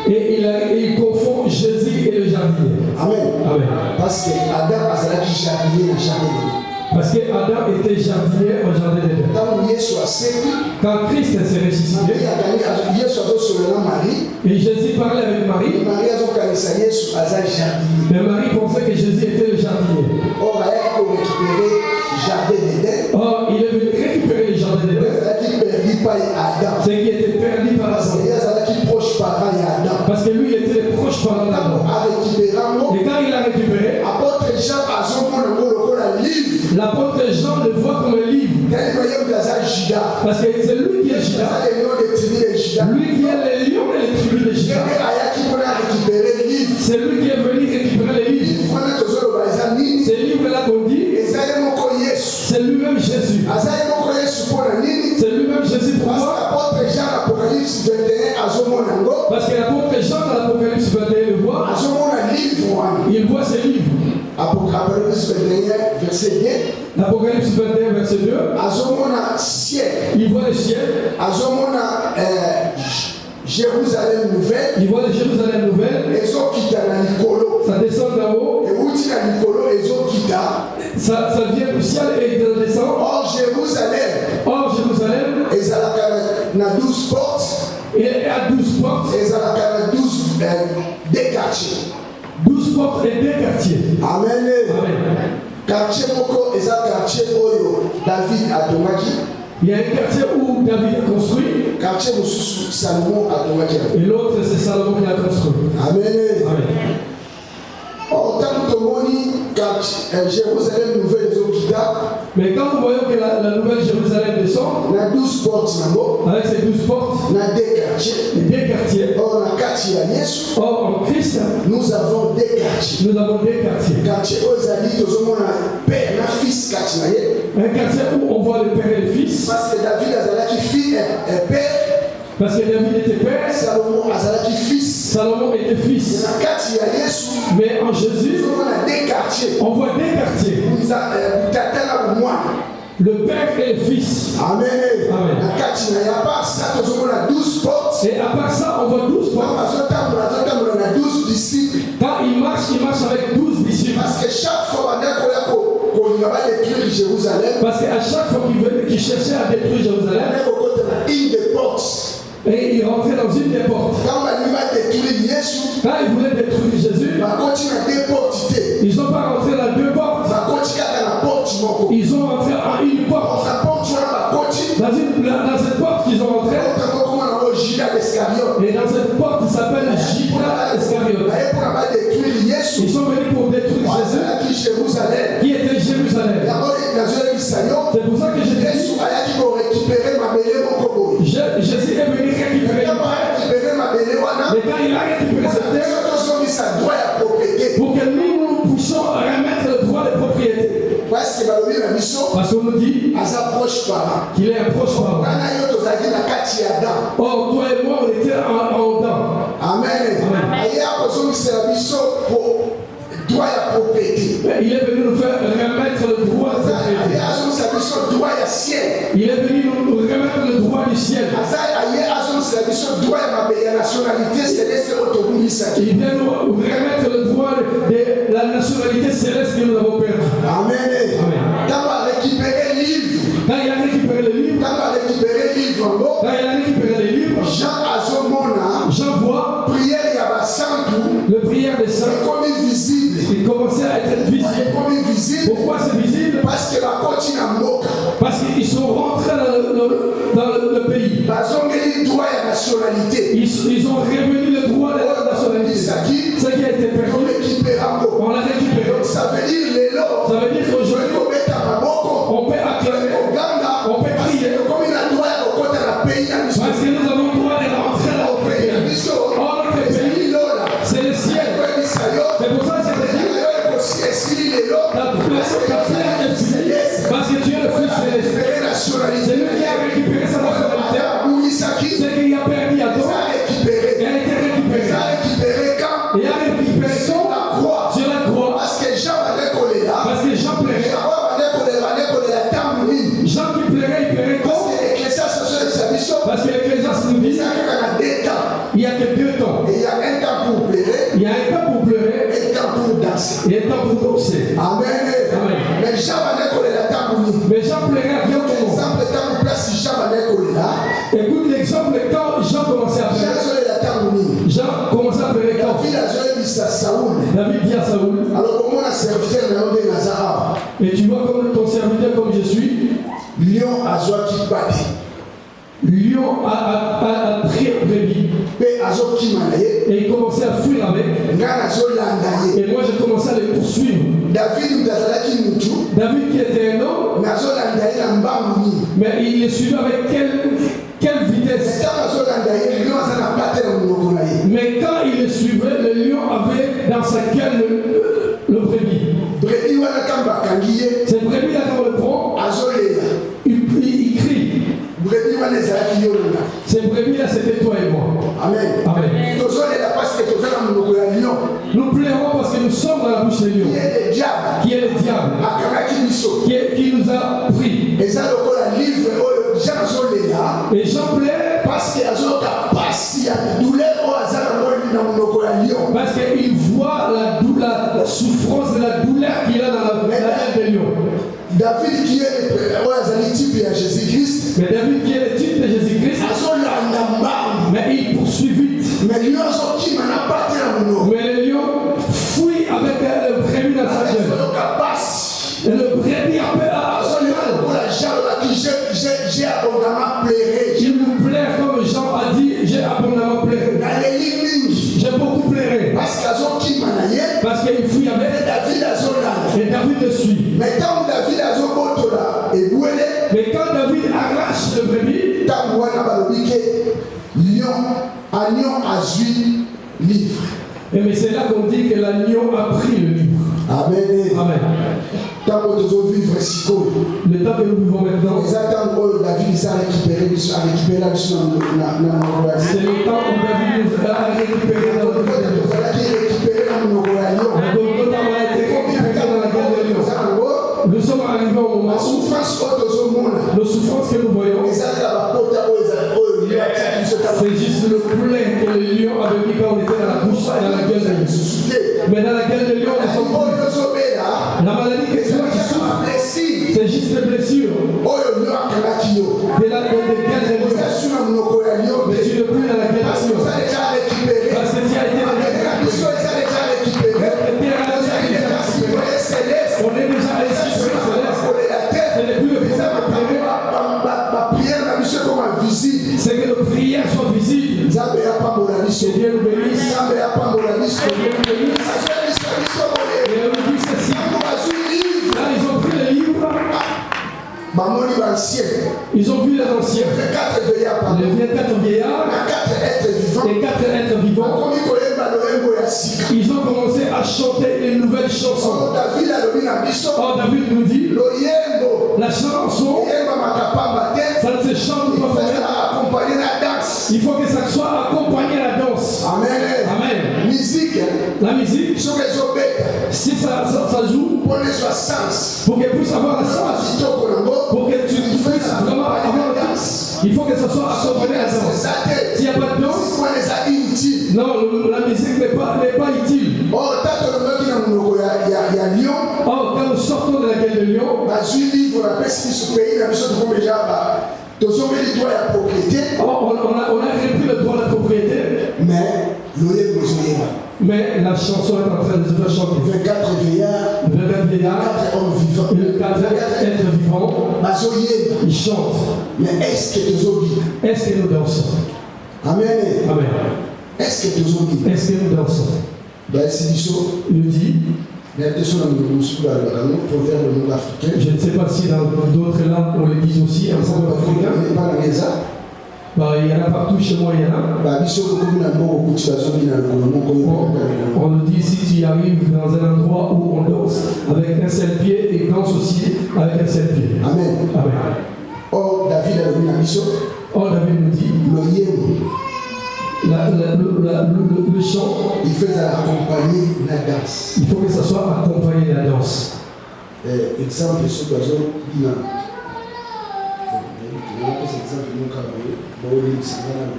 Et il confond Jésus et le jardinier. Amen. Amen. Parce que Adam était jardinier au jardin d'Éden. Quand Christ s'est ressuscité, et Jésus parlait avec Marie, mais Marie pensait que Jésus était le jardinier. Or, il est venu récupérer le jardin d'Éden. Ce qui était perdu par Adam. Parce que lui, il était le proche parent d'Adam. Et quand il a récupéré, l'apôtre Jean le voit comme un livre. Parce que c'est lui qui est Judas. Lui qui est le lion et les tribus de Judas. C'est lui qui est venu récupérer les livres. Ces livres-là qu'on dit, c'est lui-même Jésus. C'est lui-même Jésus pour moi. Parce que l'apôtre Jean dans l'Apocalypse 21 le voit. Il voit ces livres. Apocalypse 21, verset 2. Apocalypse 21, verset 2. Il voit le ciel. Jérusalem nouvelle. Il voit le Jérusalem nouvelle. Ça descend d'en haut. Ça vient du ciel et il descend. Or Jérusalem. na 12 portes. Et à 12 portes, Et ça a 12 des quartiers. 12 portes et 2 quartiers. Amen. Amen. Quartier moko et ça quartier oyo David a tomaki. Il y a un quartier où David a construit. Quartier mususu Salomon a tomaki. Et l'autre, c'est Salomon qui a construit. Amen. Amen. Autant que moni Jérusalem nouvelle zokida. Mais quand nous voyons que la nouvelle Jérusalem descend, Na 12 portes nango. avec ses 12 portes, Na des quartiers. les 2 quartiers. Or na quartier ya Yesu. Or, en Christ, Nous avons des quartiers. nous avons 2 quartiers. Quartier Ozali tozomona père na fils quartier na ye. Un quartier où on voit le père et le fils. Parce que David azalaki fils et père. Parce que David était père, Salomon azalaki fils. Salomon était fils. Na quartier ya Yesu. Mais en Jésus, Tozomona des quartiers. on voit 2 quartiers. Tata na moi. Le père et le fils. Amen. Amen. Na quartier na ya pas ça tozomona 12 portes. Et à part ça, on voit 12 portes. On a 12 disciples. Quand il marche avec 12 disciples. Parce que chaque fois qu'on va détruire Jérusalem, Parce qu'à chaque fois qu'il cherchait à détruire Jérusalem, on a une des portes. et il rentrait dans une des portes. Quand on va détruire Jésus, Quand il voulait détruire Jésus, on va continuer à déporter. ils n'ont pas rentré dans 2 portes. On va continuer à la porte. Ils ont rentré en une porte. La porte, on va continuer. Dans cette porte qu'ils ont rentré, et dans cette porte qui s'appelle Judas Iscariote. Ils sont venus pour détruire Jésus, qui était Jérusalem. C'est pour ça que je dis, Jésus est venu récupérer. Mais quand il a récupéré cette terre, pour que nous puissions remettre le droit de propriété. Parce qu'on nous dit qu'il est un proche parent. Or, toi et moi, on était en dedans. Amen. Il est venu nous faire remettre le droit de propriété. Il est venu nous remettre le droit du ciel. Il vient nous remettre le droit de la nationalité céleste que nous avons perdue. Amen. Amen. Quand on a récupéré le livre, Quand il a récupéré le livre, Jean voit le prière des saints. Il commençait à être visible. Pourquoi c'est visible? Parce qu'ils sont rentrés dans le pays. Ils ont révélé le droit de la nationalité. Ce qui a été perdu, on l'a récupéré. Ça veut dire qu'aujourd'hui, on peut acclamer, on peut crier. Parce que nous avons le droit de rentrer dans le pays. Or, notre pays, c'est le ciel. C'est pour ça que j'ai dit, parce que tu es le fils céleste. C'est lui qui a récupéré sa nationalité. Ce qu'il a perdu à toi, il a été récupéré. Il a récupéré sur la croix. Parce que Jean plairait. Jean qui plairait, il plairait quoi? Parce que l'Ecclésiaste nous dit, il n'y a que 2 temps. Il y a un temps pour pleurer. Il y a un temps pour pleurer Et un temps pour danser. et un temps pour danser. Amen. Amen. Mais Jean Mais Jean plairait à bien comment? exemple, quand place Jean Écoute l'exemple quand Jean commençait à pleurer. Jean commençait à pleurer quand? David dit à Saoul, alors comment la serviteur de Nazareth, et tu vois comme ton serviteur comme je suis, lion a joie qui bat. Lion a pris un brebis et il commençait à fuir avec. Et moi j'ai commencé à les poursuivre. David qui était un homme, mais il les suivait avec quelle vitesse. Mais quand il les suivait, le lion avait dans sa gueule le brebis. Cette brebis là quand on le prend, il crie. Ces brebis là c'était toi et moi. Amen. Amen. Nous pleurons parce que nous sommes dans la bouche de lion. Qui est le diable. Qui nous a pris. Et Jean pleure parce qu'il voit la souffrance et la douleur qu'il a dans la tête de lion. David qui est le type de Jésus-Christ, mais David qui est le type de Jésus-Christ, Mais lion azokima na pate na monoko. Mais le lion fuit avec le brebis dans sa gueule. Et le brebis a peur. Il nous plaît comme Jean a dit, j'ai abondamment pleuré. J'ai beaucoup pleuré. Parce qu'il fuit avec. Et David le suit. Mais quand David arrache le brebis, et mais c'est là qu'on dit que l'agneau a pris le livre. Amen. Amen. Le temps que nous vivons maintenant, c'est le temps où David nous a récupéré dans le nous sommes arrivés au moment où nos souffrances que nous voyons, c'est juste le plein que le lion avait mis quand on était dans la bouche, dans la gueule de lion. Mais dans la gueule de lion, nous sommes plus. La maladie que tu souffres, c'est juste des blessures. De la gueule de lion. Mais tu ne plus dans la gueule de lion. Parce que tu as été on est déjà ici sur le céleste. Ce n'est plus le pouvoir de prière. C'est que nos prières soient visibles. Que Dieu nous bénisse. Que Dieu nous bénisse. Et on nous dit ceci. Là, ils ont pris les livres. Ils ont vu les anciens. Les 24 vieillards. Les 4 êtres vivants. Ils ont commencé à chanter une nouvelle chanson. Or David nous dit, la chanson, ça ne se chante pas. Il faut que ça soit accompagné à la danse. Amen. Amen. La musique, si ça joue, pour qu'elle puisse avoir la sens, pour que tu puisses vraiment avoir la danse, il faut que ça soit accompagné à la danse. S'il n'y a pas de danse, non, la musique n'est pas utile. Or, quand nous sortons de la gueule de lion, on a repris le droit de la propriété. Mais la chanson est en train de se faire chanter. 24 vieillards, 4 hommes vivants, 4 êtres vivants, ils chantent. Mais est-ce que nous dansons? Amen. Amen. Est-ce que nous dansons? Il dit, je ne sais pas si dans d'autres langues on le dit aussi, en africain. Il y en a partout chez moi, il y en a. On nous dit si tu arrives dans un endroit où on danse avec un seul pied et danse aussi avec un seul pied. Amen. Amen. Or David nous dit le chant, il faut accompagner la danse. Il faut que ça soit accompagné de la danse. Exemple,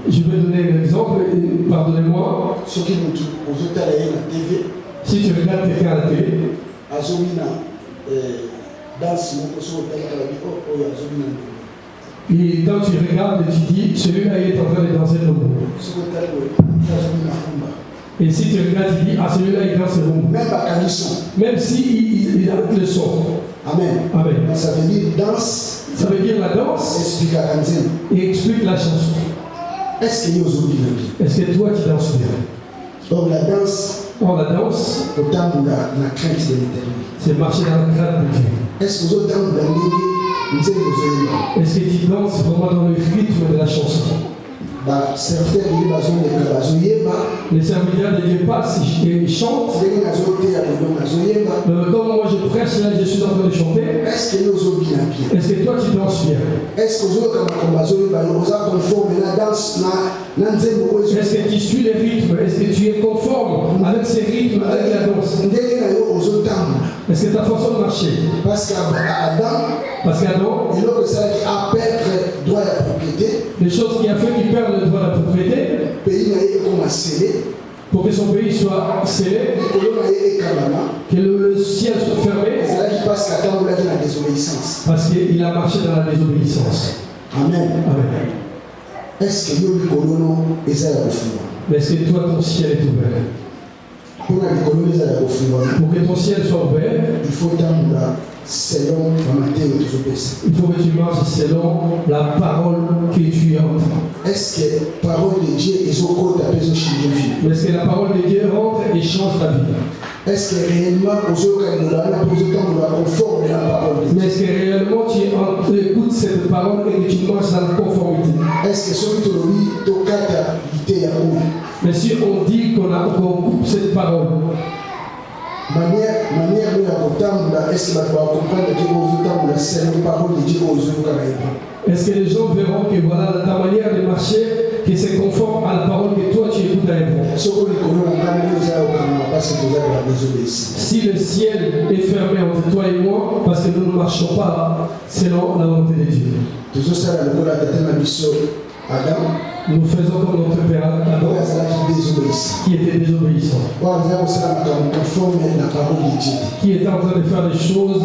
je vais donner un exemple, pardonnez-moi. Si tu regardes quelqu'un à la télé, et quand tu regardes, tu dis, celui-là il est en train de danser le monde. Et si tu regardes, tu dis, celui-là il danse le monde. Même si il arrête le son. Amen. Amen. Ça veut dire danse. Ça veut dire la danse. Et explique la chanson. Est-ce que toi tu danses bien? Or la danse. C'est marcher dans la crainte de Dieu. Est-ce que tu danses vraiment dans le rythme de la chanson? Les serviteurs de Dieu passent et chantent. Comme moi je prêche, là je suis en train de chanter. Est-ce que toi tu danses bien? Est-ce que tu suis les rythmes? Est-ce que tu es conforme avec ces rythmes, avec la danse? Est-ce que ta façon de marcher? Parce qu'Adam, les choses qu'il a fait qui perdent le droit de la propriété, pour que son pays soit scellé, que le ciel soit fermé, parce qu'il a marché dans la désobéissance. Amen. Amen. est-ce que yo likolono eza ya kofunga? Mais est-ce que toi, ton ciel est ouvert? Mpona likolono eza ya kofunga, Pour que ton ciel soit ouvert, il faut tambola selon bamateyo tozopesa. il faut que tu marches selon la parole que tu entends. Est-ce que parole de Dieu ezokota mpe ezochange vie? Mais est-ce que la parole de Dieu rentre et change ta vie? Est-ce que réellement ozoyoka liloba wana mpe ozotambola conforme na parole de Dieu? Mais est-ce que réellement tu écoutes cette parole et que tu marches dans la conformité? Est-ce que soki tolobi tokata lite ya oyo Mais si on dit qu'on coupe cette parole, manière oyo ya kotambola, est-ce que bato bakomprendre ke ozotambola selon parole de Dieu oyo ozoyoka na ye? est-ce que les gens verront que voilà ta manière de marcher, que c'est conforme à la parole que toi tu écoutes à l'époque? Soko likolo na ngai eza okanga parce que toza na désobéissance. Si le ciel est fermé entre toi et moi, parce que nous ne marchons pas selon la volonté de Dieu. Tozosala lokola tata na biso Adam Nous faisons comme notre père Adam, oyo azalaki désobéissant. qui était désobéissant, oyo azali kosala makambo conforme na parole de Dieu. qui était en train de faire des choses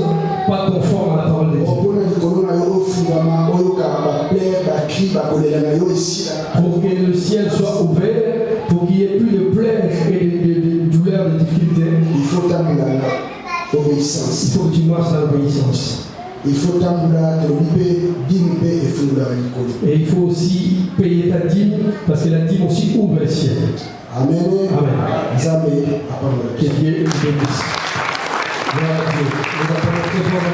pas conformes à la parole de Dieu. mpona likolo na yo ofungama oyokaka baplaire bakri bakolela na yo esila. Pour que le ciel soit ouvert, pour qu'il n'y ait plus de plaies et de douleurs, de difficultés, Il faut tambola na il obéissance. faut que tu marches dans l'obéissance. Il faut tambola tolobi mpe dime mpe efungolaka likolo. Et il faut aussi payer ta dîme, parce que la dîme aussi ouvre le ciel. Amen. Amen. Nzambe apambola Que biso. Dieu nous bénisse. Gloire à Dieu. Nous appelons très fort